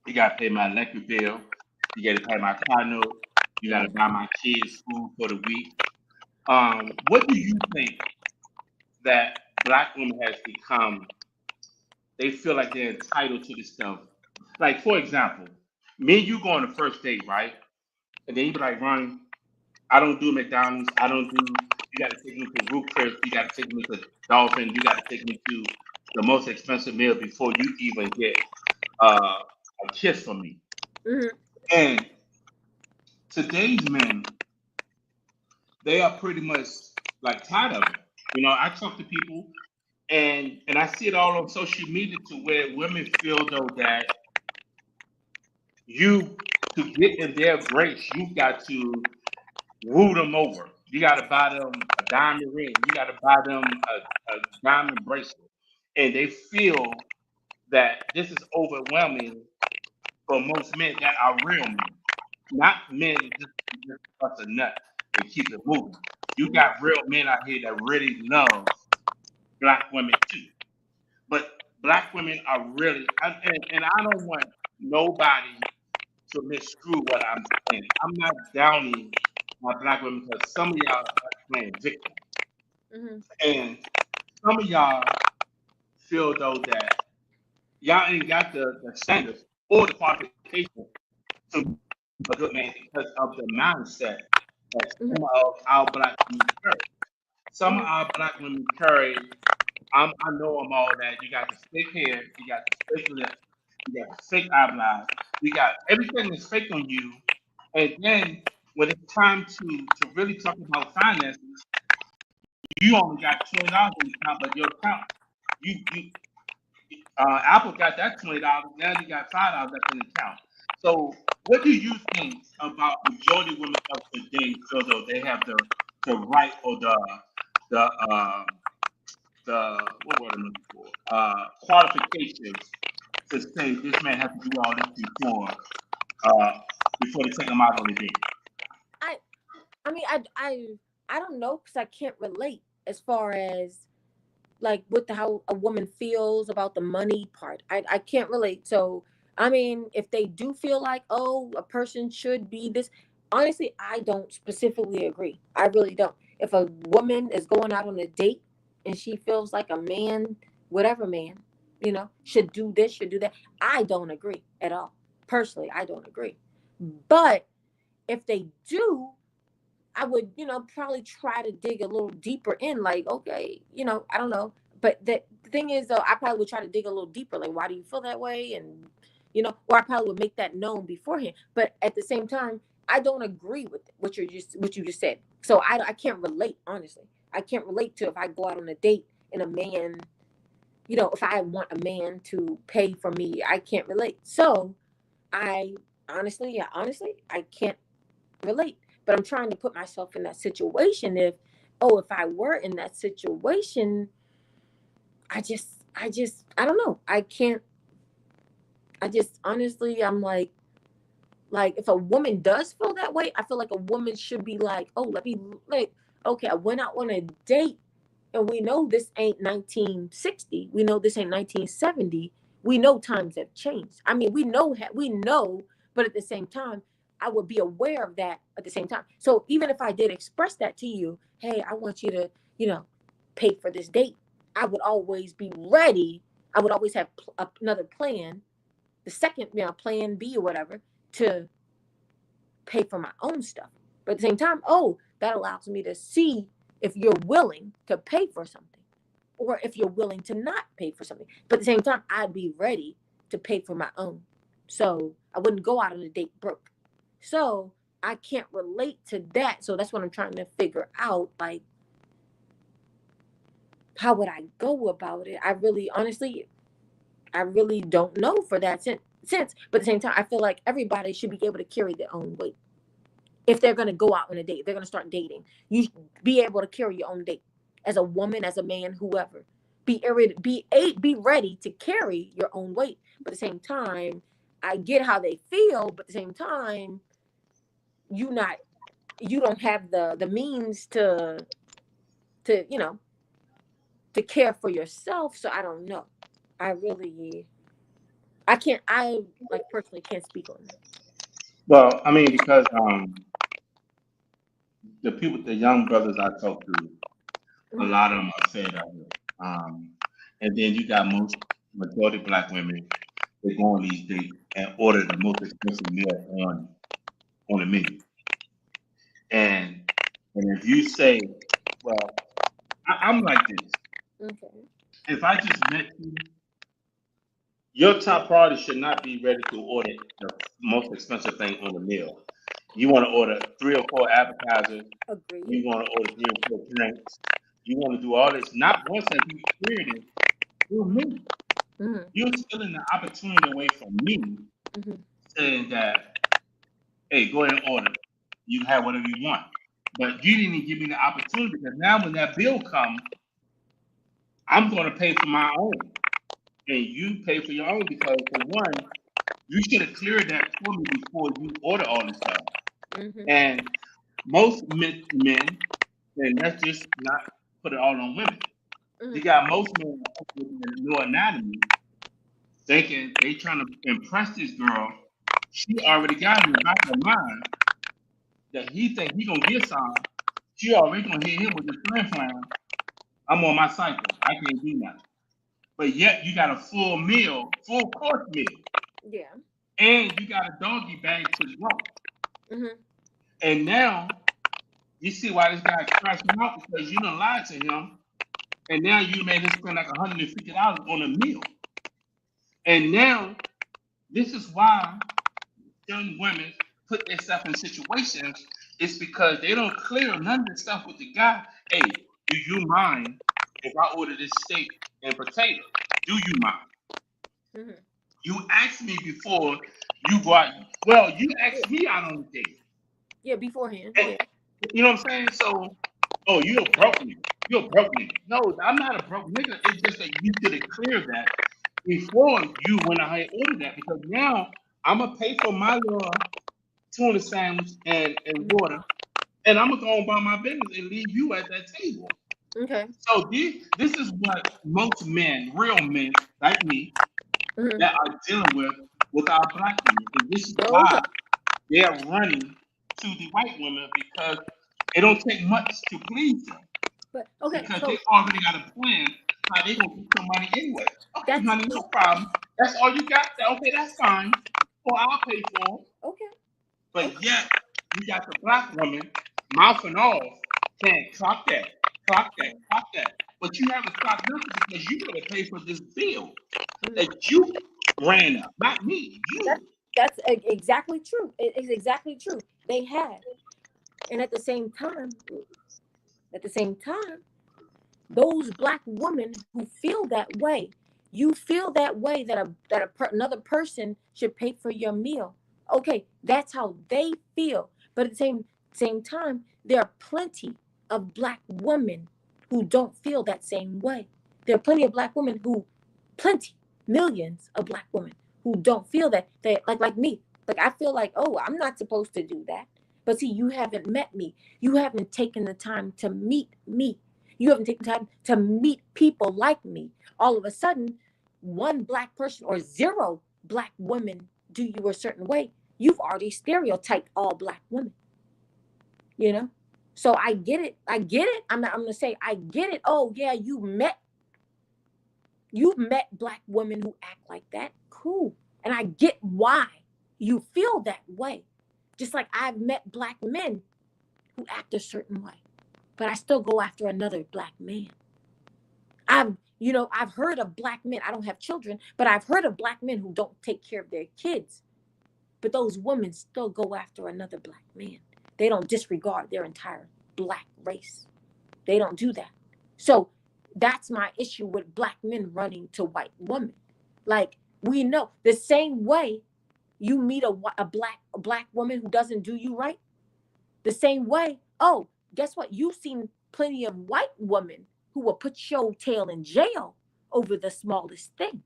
You got to pay my electric bill. You got to pay my car note. You got to buy my kids food for the week. What do you think that black women has become they feel like they're entitled to this stuff. Like for example, me and you go on the first date, right? And then you be like, Ronnie, I don't do McDonald's. I don't do. You got to take me to Ruth Chris. You got to take me to Dolphin. You got to take me to the most expensive meal before you even get a kiss from me. Hmm. And today's men, they are pretty much like tired of it. You know, I talk to people, and I see it all on social media to where women feel though that you to get in their grace, you got to woo them over. You got to buy them a diamond ring. You got to buy them a diamond bracelet. And they feel that this is overwhelming for most men that are real men, not men that just bust a nut and keep it moving. You got real men out here that really love black women too. But black women are really, and I don't want nobody to misconstrue what I'm saying. I'm not downing my black women because some of y'all are playing victim. Hmm. And some of y'all feel though that y'all ain't got the standards or the qualification to be a good man because of the mindset that Hmm. some of our black women carry. Some of Hmm. our black women carry, I know them all that you got the fake hair, you got the fake lips, you got the fake eyebrows, you got everything is fake on you. And then when it's time to really talk about finances, you only got $20 in the account, but your account, you Apple got that $20. Now you got $5 that's in the account. So, what do you think about majority of women of today feel though they have the right or the what word I'm looking for qualifications to say this man has to do all this uh, before they take him out on a date? I I mean I don't know because I can't relate as far as like with the, how a woman feels about the money part. I can't relate. So I mean, if they do feel like, oh, a person should be this, honestly, I don't specifically agree. I really don't. If a woman is going out on a date and she feels like a man, whatever man, should do this, should do that, I don't agree at all. Personally, I don't agree. But if they do, I would, probably try to dig a little deeper in, like, okay, I don't know. But the thing is, though, I probably would try to dig a little deeper, like, why do you feel that way? And, or I probably would make that known beforehand. But at the same time, I don't agree with what you just said. So I can't relate, honestly. I can't relate to if I go out on a date and a man, if I want a man to pay for me, I can't relate. So I honestly, I can't relate. But I'm trying to put myself in that situation. If I were in that situation, I don't know. I can't, I just, honestly, I'm like, if a woman does feel that way, I feel like a woman should be like, oh, let me, like, okay, I went out on a date and we know this ain't 1960. We know this ain't 1970. We know times have changed. I mean, we know, but at the same time, I would be aware of that at the same time. So even if I did express that to you, hey, I want you to, you know, pay for this date, I would always be ready. I would always have another plan, the second, plan B or whatever, to pay for my own stuff. But at the same time, oh, that allows me to see if you're willing to pay for something or if you're willing to not pay for something. But at the same time, I'd be ready to pay for my own. So I wouldn't go out on a date broke. So I can't relate to that. So that's what I'm trying to figure out. Like, how would I go about it? I really don't know for that sense. But at the same time, I feel like everybody should be able to carry their own weight. If they're going to go out on a date, they're going to start dating, you should be able to carry your own date as a woman, as a man, whoever. Be ready to carry your own weight. But at the same time, I get how they feel, but at the same time, you not you don't have the means to to care for yourself. So I don't know. I really I can't I like personally can't speak on that. Well, I mean, because the people, the young brothers I talk to, a Mhm. lot of them are fed up with. And then you got most majority of black women, they go on these dates and order the most expensive meal on the menu. And if you say, well, I'm like this. Okay. If I just met you, your top priority should not be ready to order the most expensive thing on the meal. You want to order 3 or 4 appetizers. Agreed. You want to order 3 or 4 drinks. You want to do all this. Not once have you cleared it through me. Mm-hmm. You're stealing the opportunity away from me, Mm-hmm. saying that, hey, go ahead and order. You can have whatever you want. But you didn't even give me the opportunity, because now when that bill comes, I'm going to pay for my own. And you pay for your own, because for one, you should have cleared that for me before you order all this stuff. Mm-hmm. And most men, and let's just not put it all on women. You got most men with no anatomy thinking they trying to impress this girl. She already got in the back of her mind that he think he gonna get some. She already gonna hit him with the flam. I'm on my cycle. I can't do nothing. But yet you got a full meal, full course meal. Yeah. And you got a doggy bag to go. Mm-hmm. And now you see why this guy's crashing out, because you done lied to him. And now you made him spend like $150 on a meal. And now this is why young women put themselves in situations. It's because they don't clear none of the stuff with the guy. Hey, do you mind if I order this steak and potato? Do you mind? Mm-hmm. You asked me before you go out. Well, you asked me out on the date. Yeah, beforehand. And, Yeah. you know what I'm saying? So, oh, you're a broke nigga. You're a broke nigga. No, I'm not a broke nigga. It's just that you should have cleared that before you went ahead and ordered that. Because now I'm going to pay for my little tuna sandwich and water. And I'm going to go on by my business and leave you at that table. Okay. So this is what most men, real men like me, Mm-hmm. that are dealing with our black women. And this is Oh, why okay. they are running to the white women, because it don't take much to please them. But okay, Because so they already got a plan how they gonna get some money anyway. Okay, that's honey, no problem. That's all you got. Okay, that's fine. Well, I'll pay for it. okay. But yet you got the black woman mouthing off, saying, clock that, clock that, clock that. But you haven't clocked nothing, because you gotta pay for this bill that you ran up, not me. You. That's exactly true. It's exactly true. They had, and at the same time, those black women who feel that way, you feel that way that another person should pay for your meal. Okay, that's how they feel. But at the same time, there are plenty of black women who don't feel that same way. There are millions of black women who don't feel that. They like me. Like I feel like, oh, I'm not supposed to do that. But see, you haven't met me. You haven't taken the time to meet me. You haven't taken time to meet people like me. All of a sudden, one black person or zero black women do you a certain way. You've already stereotyped all black women. You know? So I get it. I'm gonna say I get it. Oh yeah, you've met black women who act like that. Cool. And I get why you feel that way. Just like I've met black men who act a certain way, but I still go after another black man. I've heard of black men. I don't have children, but I've heard of black men who don't take care of their kids. But those women still go after another black man. They don't disregard their entire black race. They don't do that. So that's my issue with black men running to white women. Like, we know the same way you meet a black woman who doesn't do you right, the same way, oh, guess what? You've seen plenty of white women who will put your tail in jail over the smallest thing.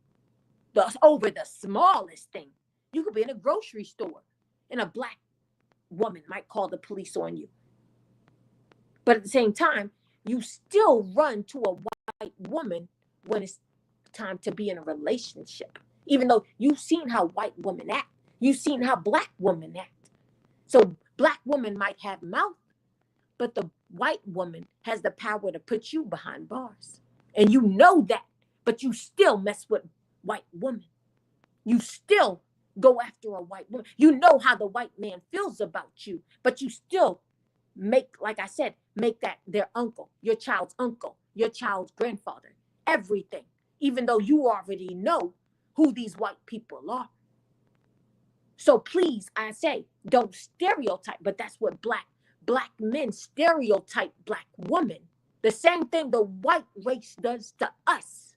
Over the smallest thing. You could be in a grocery store and a black woman might call the police on you. But at the same time, you still run to a white woman when it's time to be in a relationship. Even though you've seen how white women act. You've seen how black women act. So black women might have mouth, but the white woman has the power to put you behind bars. And you know that, but you still mess with white woman. You still go after a white woman. You know how the white man feels about you, but you still make, like I said, make that their uncle, your child's grandfather, everything, even though you already know who these white people are. So please, I say, don't stereotype, but that's what black men stereotype black women. The same thing the white race does to us.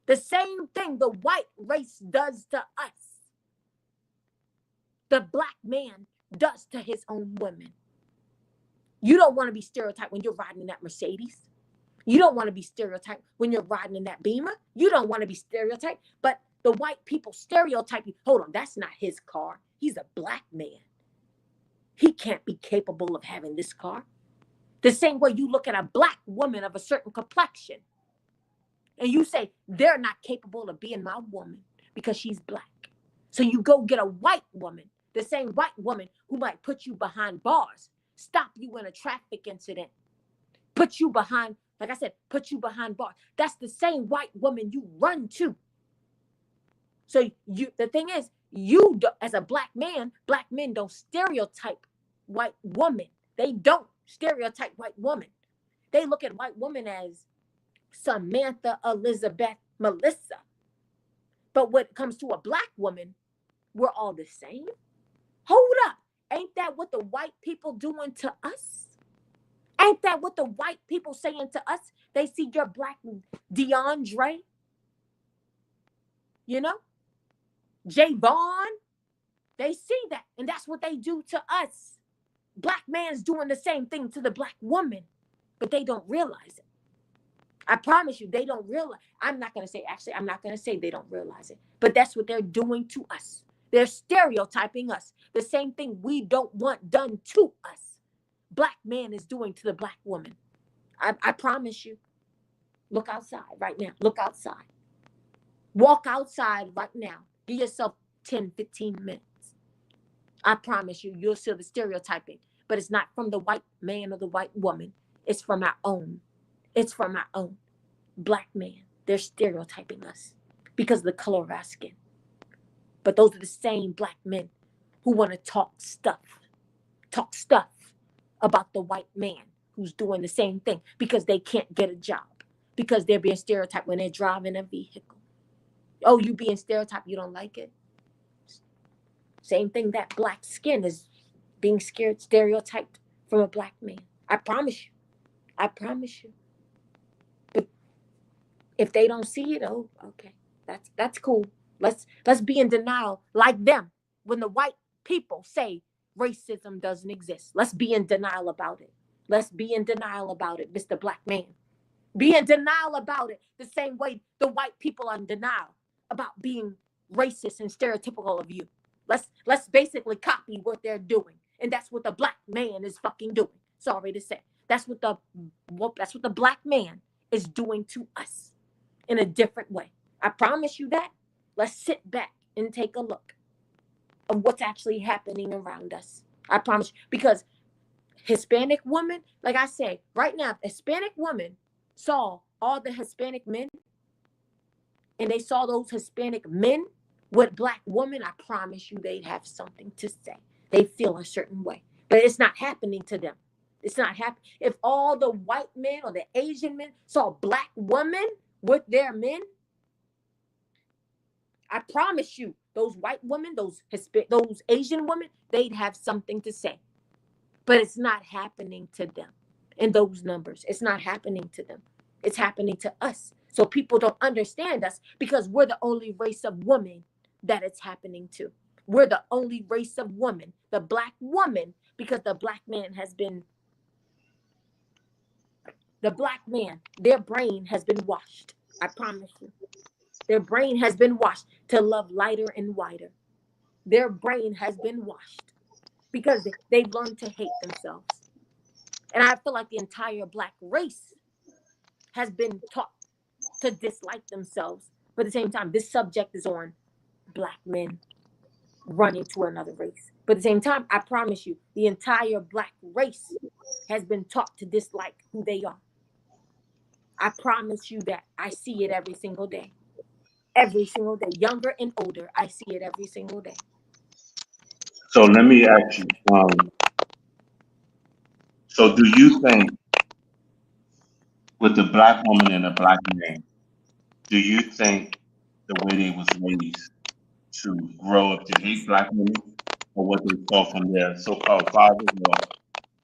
The same thing the white race does to us. The black man does to his own women. You don't want to be stereotyped when you're riding in that Mercedes. You don't want to be stereotyped when you're riding in that Beamer. You don't want to be stereotyped, but the white people stereotype you. Hold on, that's not his car. He's a black man. He can't be capable of having this car. The same way you look at a black woman of a certain complexion and you say, they're not capable of being my woman because she's black. So you go get a white woman, the same white woman who might put you behind bars, stop you in a traffic incident, put you behind, like I said, put you behind bars. That's the same white woman you run to. So the thing is, as a black man, black men don't stereotype white woman. They don't stereotype white woman. They look at white woman as Samantha, Elizabeth, Melissa. But when it comes to a black woman, we're all the same. Hold up. Ain't that what the white people doing to us? Ain't that what the white people saying to us? They see your black DeAndre, you know, Javon. They see that, and that's what they do to us. Black man's doing the same thing to the black woman, but they don't realize it. I promise you, they don't realize. I'm not going to say they don't realize it, but that's what they're doing to us. They're stereotyping us. The same thing we don't want done to us. Black man is doing to the black woman. I promise you. Look outside right now. Look outside. Walk outside right now. Give yourself 10, 15 minutes. I promise you, you'll see the stereotyping, but it's not from the white man or the white woman. It's from our own. It's from our own black man. They're stereotyping us because of the color of our skin. But those are the same black men who want to talk stuff about the white man who's doing the same thing because they can't get a job, because they're being stereotyped when they're driving a vehicle. Oh, you being stereotyped, you don't like it? Same thing, that black skin is being stereotyped from a black man. I promise you. I promise you. But if they don't see it, oh, okay. That's cool. Let's be in denial like them when the white people say racism doesn't exist. Let's be in denial about it. Let's be in denial about it, Mr. Black Man. Be in denial about it the same way the white people are in denial about being racist and stereotypical of you. Let's basically copy what they're doing. And that's what the black man is fucking doing. Sorry to say. That's what the black man is doing to us in a different way. I promise you that. Let's sit back and take a look of what's actually happening around us. I promise you. Because Hispanic woman, like I say, right now, Hispanic woman saw all the Hispanic men and they saw those Hispanic men with black women, I promise you they'd have something to say. They feel a certain way. But it's not happening to them. It's not happening. If all the white men or the Asian men saw black women with their men, I promise you, those white women, those Asian women, they'd have something to say. But it's not happening to them in those numbers. It's not happening to them. It's happening to us. So people don't understand us because we're the only race of women that it's happening to. We're the only race of woman, the black woman, because the black man, their brain has been washed. I promise you. Their brain has been washed to love lighter and whiter. Their brain has been washed because they've learned to hate themselves. And I feel like the entire black race has been taught to dislike themselves. But at the same time, this subject is on black men running to another race. But at the same time, I promise you, the entire black race has been taught to dislike who they are. I promise you that. I see it every single day. every single day, younger and older. I see it every single day. So let me ask you, so do you think with the black woman and the black man, do you think the way they was raised to grow up to hate black women, or what they saw from their so-called fathers or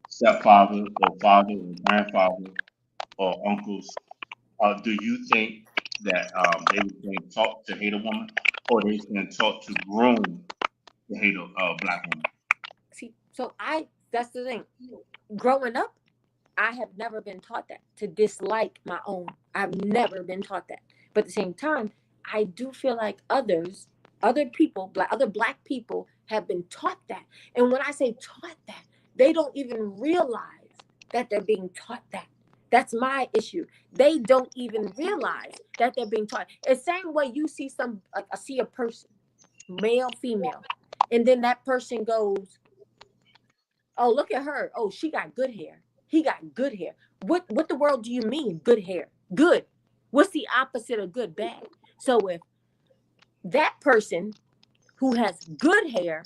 stepfather or father or grandfather or uncles, do you think that they was being taught to hate a woman, or they was being taught to groom to hate a black woman? See, so that's the thing. Growing up, I have never been taught that, to dislike my own. I've never been taught that. But at the same time, I do feel like other people, other black people have been taught that. And when I say taught that, they don't even realize that they're being taught that. That's my issue. They don't even realize that they're being taught. It's the same way you see I see a person, male, female, and then that person goes, "Oh, look at her. Oh, she got good hair. He got good hair." What the world do you mean good hair? Good. What's the opposite of good? Bad. So if that person who has good hair,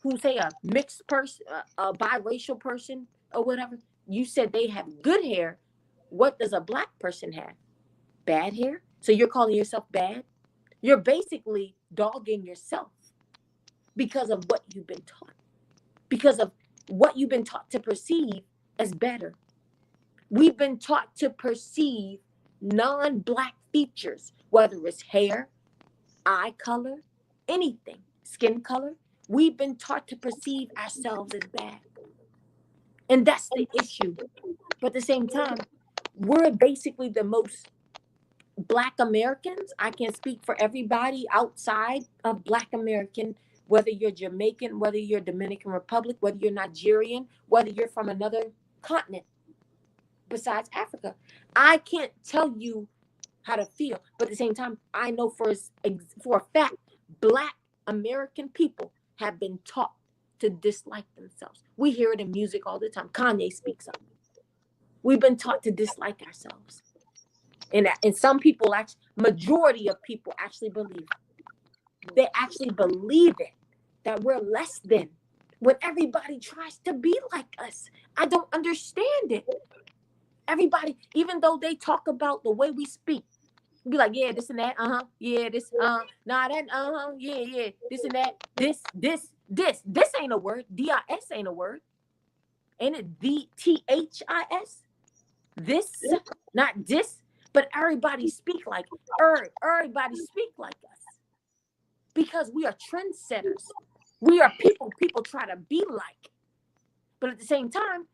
who say a mixed person, a biracial person or whatever, you said they have good hair, what does a black person have? Bad hair? So you're calling yourself bad? You're basically dogging yourself because of what you've been taught, because of what you've been taught to perceive as better. We've been taught to perceive non-black features, whether it's hair, eye color, anything, skin color. We've been taught to perceive ourselves as bad. And that's the issue. But at the same time, we're basically the most Black Americans. I can't speak for everybody outside of Black American, whether you're Jamaican, whether you're Dominican Republic, whether you're Nigerian, whether you're from another continent besides Africa. I can't tell you how to feel, but at the same time, I know for a fact, Black American people have been taught to dislike themselves. We hear it in music all the time. Kanye speaks of it. We've been taught to dislike ourselves. And some people, actually, majority of people actually believe it. They actually believe it, that we're less than, when everybody tries to be like us. I don't understand it. Everybody, even though they talk about the way we speak, be like, yeah, this and that, yeah, this, nah, that, yeah, this and that, this ain't a word. DIS ain't a word. Ain't it DTHIS? This, not this, but everybody speak like everybody speak like us, because we are trendsetters. We are people try to be like, but at the same time,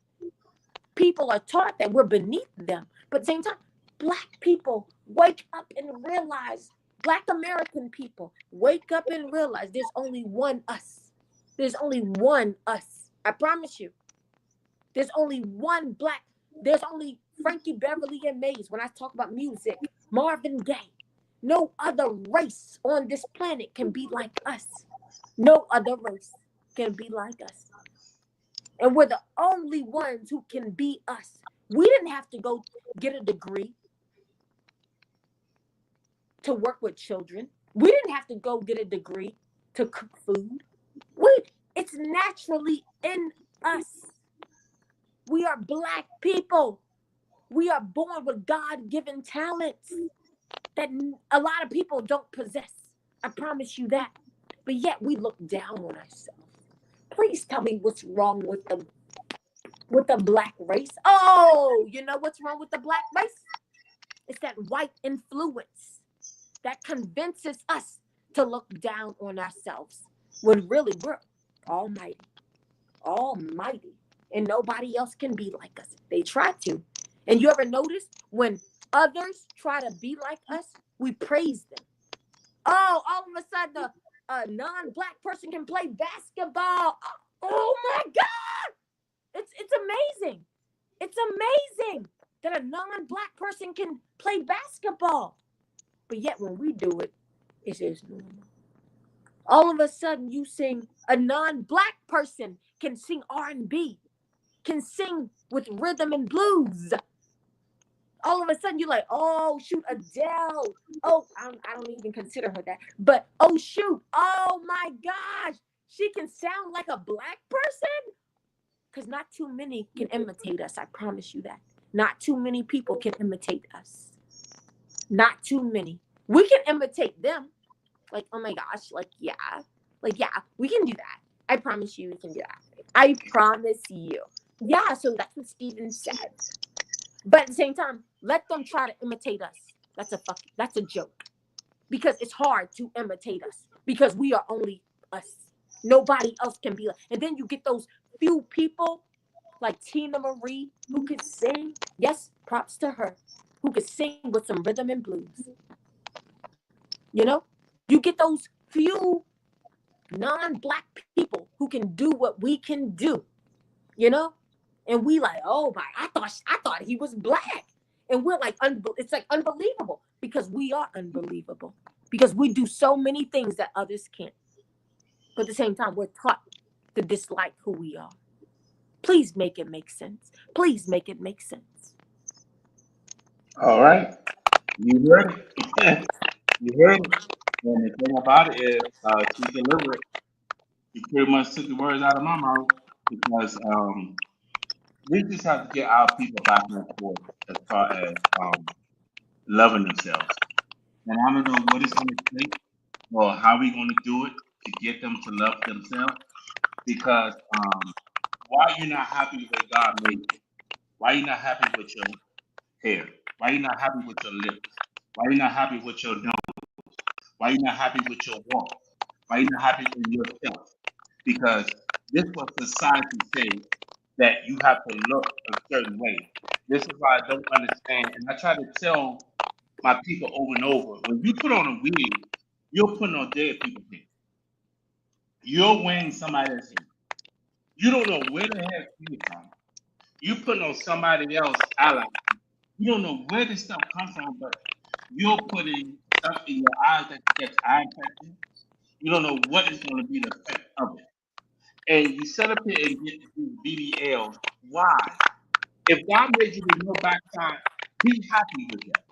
people are taught that we're beneath them. But at the same time, Black people wake up and realize, Black American people wake up and realize there's only one us. There's only one us. I promise you. There's only one Black. There's only Frankie Beverly and Maze. When I talk about music, Marvin Gaye. No other race on this planet can be like us. No other race can be like us. And we're the only ones who can be us. We didn't have to go get a degree to work with children. We didn't have to go get a degree to cook food. It's naturally in us. We are Black people. We are born with God-given talents that a lot of people don't possess. I promise you that. But yet we look down on ourselves. Please tell me what's wrong with the Black race. Oh, you know what's wrong with the Black race? It's that white influence that convinces us to look down on ourselves, when really we're almighty, and nobody else can be like us. They try to. And you ever notice when others try to be like us, we praise them. Oh, all of a sudden a non-Black person can play basketball. Oh my God! It's amazing. It's amazing that a non-Black person can play basketball. But yet when we do it, it's just normal. All of a sudden you sing, a non-Black person can sing R&B, can sing with rhythm and blues. all of a sudden you're like, oh shoot, Adele. Oh, I don't even consider her that. But oh shoot, oh my gosh, she can sound like a black person. Because not too many can imitate us. I promise you that. Not too many people can imitate us. Not too many. We can imitate them. Like, oh my gosh, like yeah, we can do that. I promise you, we can do that. I promise you. Yeah, so that's what Steven said. But at the same time, let them try to imitate us. That's a joke. Because it's hard to imitate us. Because we are only us. Nobody else can be like. And then you get those few people like Tina Marie who could sing. Yes, props to her. Who could sing with some rhythm and blues. You know? You get those few non-black people who can do what we can do. You know? And we like, oh my, I thought he was black. And we're like, it's like unbelievable because we are unbelievable. Because we do so many things that others can't. But at the same time, we're taught to dislike who we are. Please make it make sense. Please make it make sense. All right. You heard it. You heard it. And the thing about it is, she delivered. She pretty much took the words out of my mouth because we just have to get our people back and forth as far as loving themselves. And I don't know what it's going to take or how we're going to do it to get them to love themselves. Because why you're not happy with God made you? Why you're not happy with your hair? Why you're not happy with your lips? Why you're not happy with your nose? Why you're not happy with your walk? Why you're not happy with yourself? Because this was society says that you have to look a certain way. This is why I don't understand. And I try to tell my people over and over, when you put on a wig, you're putting on dead people's head. You're wearing somebody else's head. You don't know where the heck you from. You putting on somebody else's ally. You don't know where this stuff comes from, but you're putting stuff in your eyes that gets eye infection. You don't know what is going to be the effect of it. And you set up here and get these BBLs. Why? If God made you with no backside, be happy with that.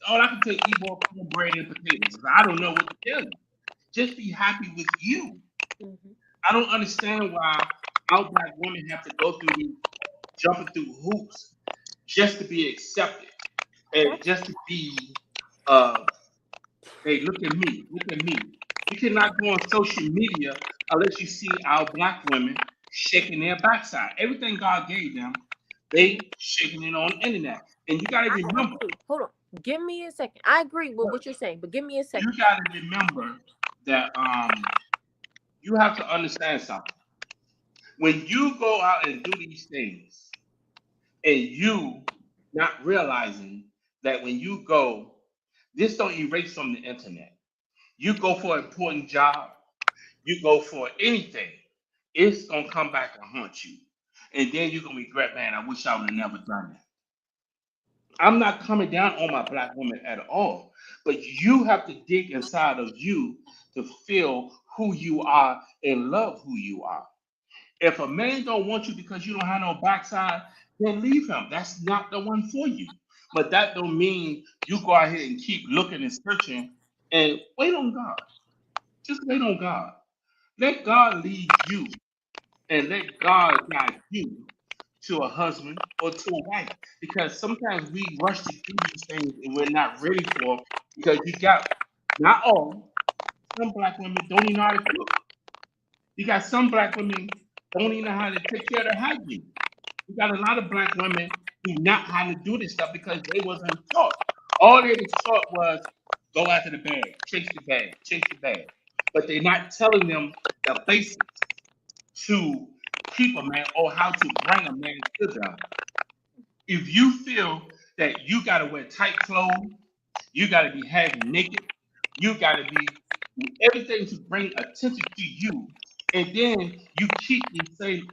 All I can say, eat more cornbread and potatoes. I don't know what to tell you. Just be happy with you. Mm-hmm. I don't understand why our black women have to go through these, jumping through hoops just to be accepted and just to be, hey, look at me. You cannot go on social media unless you see our black women shaking their backside. Everything God gave them, they shaking it on the internet. And you got to remember. Hold on. Give me a second. I agree with what you're saying, but give me a second. You got to remember that you have to understand something. When you go out and do these things, and you not realizing that when you go, this don't erase from the internet. You go for an important job, you go for anything, it's gonna come back and haunt you. And then you're gonna regret, man, I wish I would have never done that. I'm not coming down on my black women at all, but you have to dig inside of you to feel who you are and love who you are. If a man don't want you because you don't have no backside, then leave him. That's not the one for you. But that don't mean you go out here and keep looking and searching and wait on God. Just wait on God. Let God lead you and let God guide you to a husband or to a wife. Because sometimes we rush to do these things and we're not ready for them because you got, not all, some black women don't even know how to cook. You got some black women don't even know how to take care of their hygiene. You got a lot of black women who not how to do this stuff because they wasn't taught. All they was taught was go after the bag, chase the bag. But they're not telling them the basics to keep a man or how to bring a man to them. If you feel that you got to wear tight clothes, you got to be half naked, you got to be everything to bring attention to you, and then you keep these same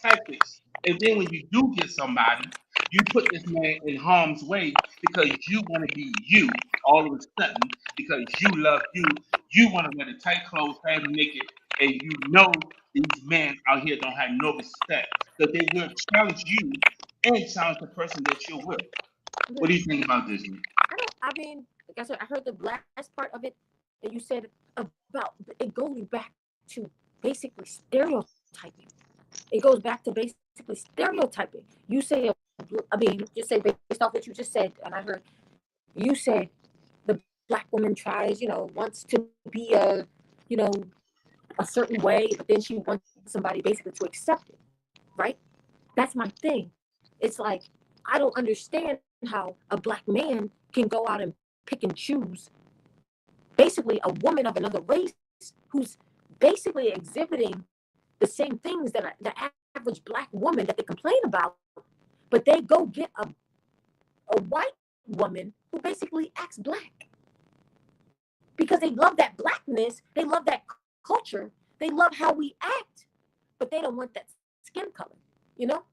tactics, and then when you do get somebody, you put this man in harm's way because you want to be you all of a sudden because you love you. You want to wear the tight clothes, half naked, and you know these men out here don't have no respect. So they will challenge you and challenge the person that you're with. What do you think about this? I mean, like I said, I heard the last part of it, and you said about it goes back to basically stereotyping. It goes back to basically stereotyping. You say, I mean, just say based off what you just said, and I heard you say the black woman tries, wants to be you know, a certain way, but then she wants somebody basically to accept it, right? That's my thing. It's like I don't understand how a black man can go out and pick and choose basically a woman of another race who's basically exhibiting the same things that the average black woman that they complain about, but they go get a white woman who basically acts black because they love that blackness, they love that culture, they love how we act, but they don't want that skin color, you know?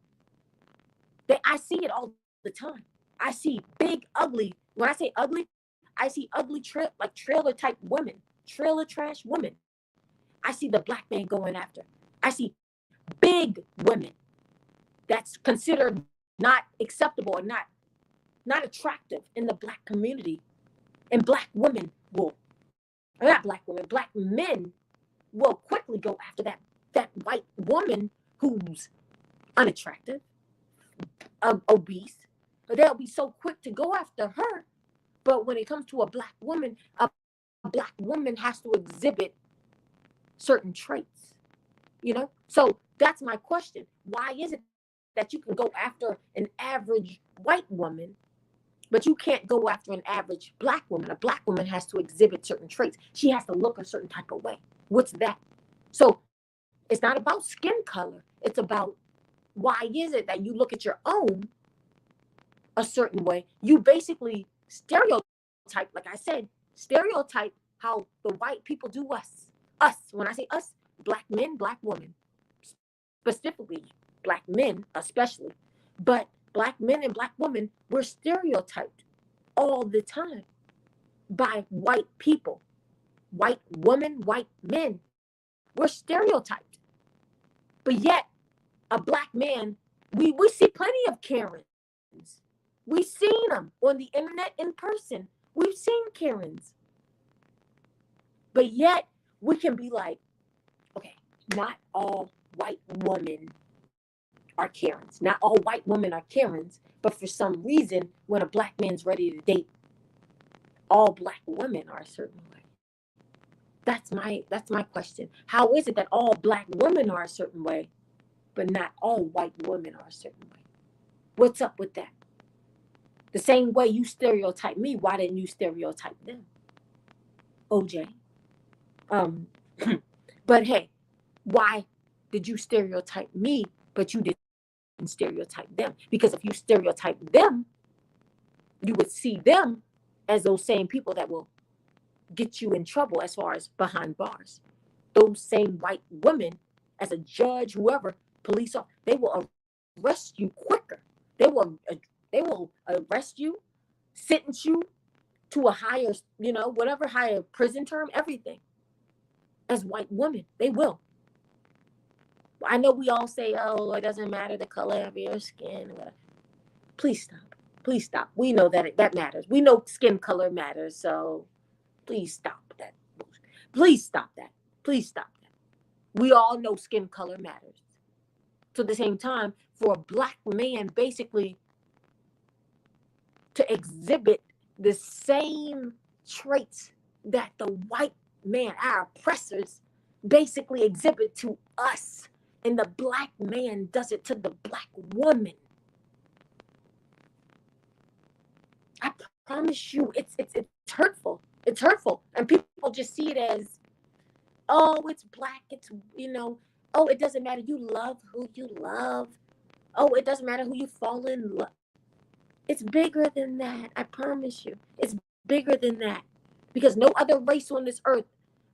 I see it all the time. I see big, ugly. When I say ugly, I see ugly like trailer type women, trailer trash women. I see the black man going after. I see big women that's considered not acceptable or not attractive in the black community. And black women will, or not black women, black men will quickly go after that white woman who's unattractive, obese. They'll be so quick to go after her. But when it comes to a black woman has to exhibit certain traits, So that's my question. Why is it that you can go after an average white woman, but you can't go after an average black woman? A black woman has to exhibit certain traits. She has to look a certain type of way. What's that? So it's not about skin color. It's about why is it that you look at your own a certain way? You basically stereotype, like I said, stereotype how the white people do us. Us, when I say us, black men, black women, specifically black men, especially. But black men and black women, we're stereotyped all the time by white people, white women, white men. We're stereotyped. But yet, a black man, we see plenty of Karens. We've seen them on the internet in person. We've seen Karens. But yet, we can be like, okay, not all white women are Karens. Not all white women are Karens. But for some reason, when a black man's ready to date, all black women are a certain way. That's my question. How is it that all black women are a certain way, but not all white women are a certain way? What's up with that? The same way you stereotype me, why didn't you stereotype them? OJ. But hey, why did you stereotype me, but you didn't stereotype them? Because if you stereotype them, you would see them as those same people that will get you in trouble as far as behind bars. Those same white women, as a judge, whoever, police officer, they will arrest you quicker. They will arrest you, sentence you to a higher, whatever higher prison term, everything. As white women, they will. I know we all say, oh, it doesn't matter the color of your skin. Please stop. Please stop. We know that matters. We know skin color matters. So please stop that. Please stop that. Please stop that. We all know skin color matters. So at the same time, for a black man basically to exhibit the same traits that the white man, our oppressors, basically exhibit to us, and the black man does it to the black woman. I promise you, it's hurtful. It's hurtful, and people just see it as, oh, it's black. It's oh, it doesn't matter. You love who you love. Oh, it doesn't matter who you fall in love. It's bigger than that. I promise you, it's bigger than that, because no other race on this earth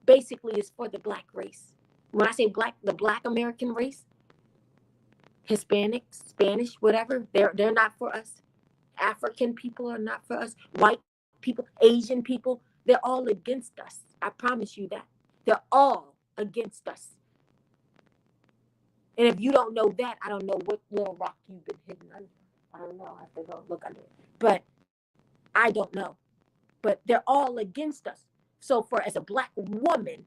basically is for the black race. When I say black, the black American race, Hispanic, Spanish, whatever, they're not for us. African people are not for us. White people, Asian people, they're all against us. I promise you that. They're all against us. And if you don't know that, I don't know what little rock you've been hidden under. I don't know. I have to go look under it. But I don't know, but they're all against us. So for as a black woman,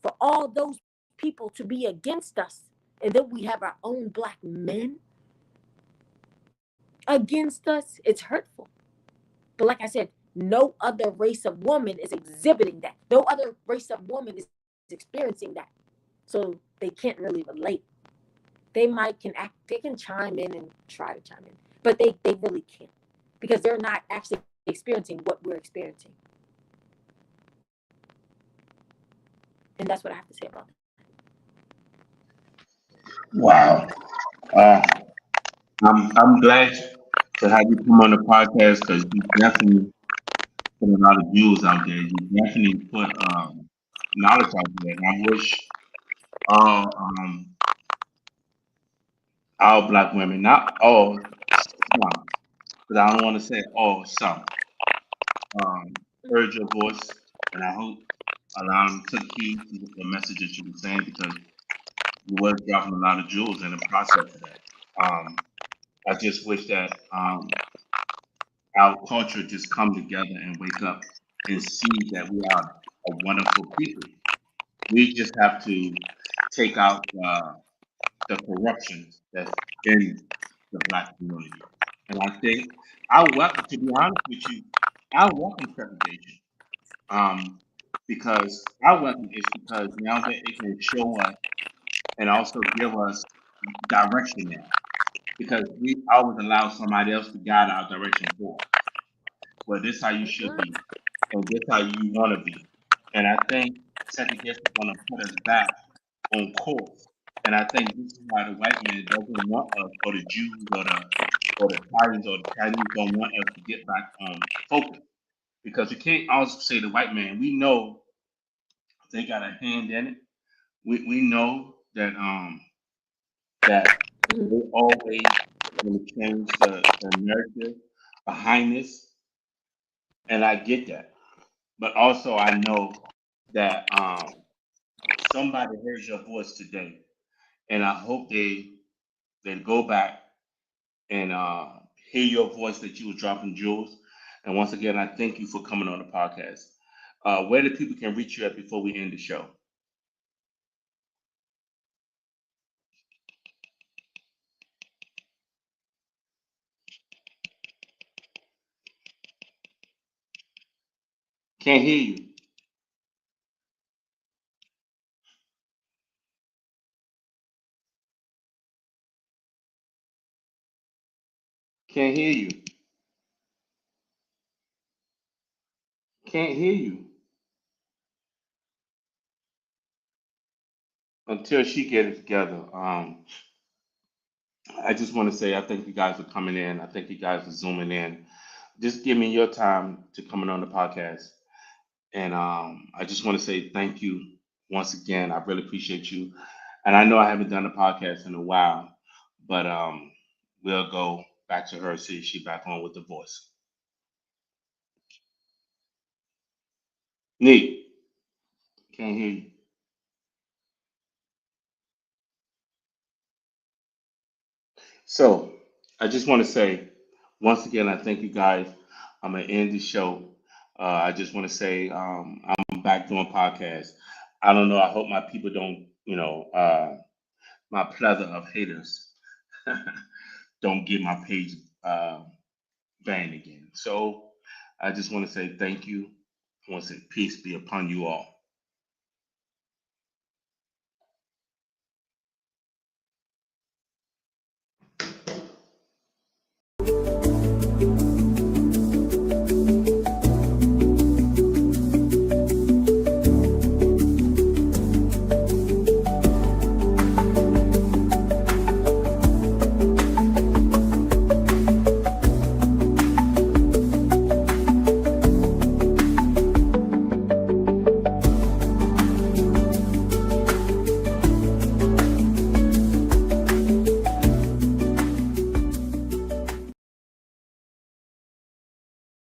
for all those people to be against us, and then we have our own black men against us, it's hurtful. But like I said, no other race of woman is exhibiting that. No other race of woman is experiencing that. So they can't really relate. They might can act, they can chime in and try to chime in, but they really can't because they're not actually experiencing what we're experiencing. And that's what I have to say about that. Wow. Uh, I'm glad to have you come on the podcast because you definitely put a lot of views out there. You definitely put knowledge out there. And I wish all our black women, not all, some, but I don't want to say all, some, heard your voice, and I hope a lot of them took heed to the message that you were saying because you were dropping a lot of jewels in the process of that. I just wish that our culture just come together and wake up and see that we are a wonderful people. We just have to take out the corruption that's in the black community. And I think I welcome, to be honest with you, I welcome segregation. Um, because I welcome is because now that it can show us and also give us direction now. Because we always allow somebody else to guide our direction for us. Well, this how you should Mhm. be, and this how you want to be. And I think segregation is going to put us back on course. And I think this is why the white man doesn't want us, or the Jews, or the Italians, or the Chinese don't want us to get back on focus. Because you can't also say the white man. We know they got a hand in it. We know that Mhm. they always going to change the narrative behind this, and I get that. But also I know that somebody heard your voice today, and I hope they go back and hear your voice that you were dropping jewels. And once again, I thank you for coming on the podcast. Where the people can reach you at before we end the show? Can't hear you. Can't hear you. Can't hear you until she get it together. I just want to say I thank you guys for coming in. I thank you guys for zooming in. Just give me your time to coming on the podcast. And I just want to say thank you once again. I really appreciate you. And I know I haven't done a podcast in a while, but we'll go back to her, see if she's back on with the voice. Neat. Can't hear you. So I just want to say once again, I thank you guys. I'm gonna end the show. I just want to say I'm back doing podcasts. I don't know. I hope my people don't, my plethora of haters don't get my page uh, banned again. So I just want to say thank you. I want to say peace be upon you all.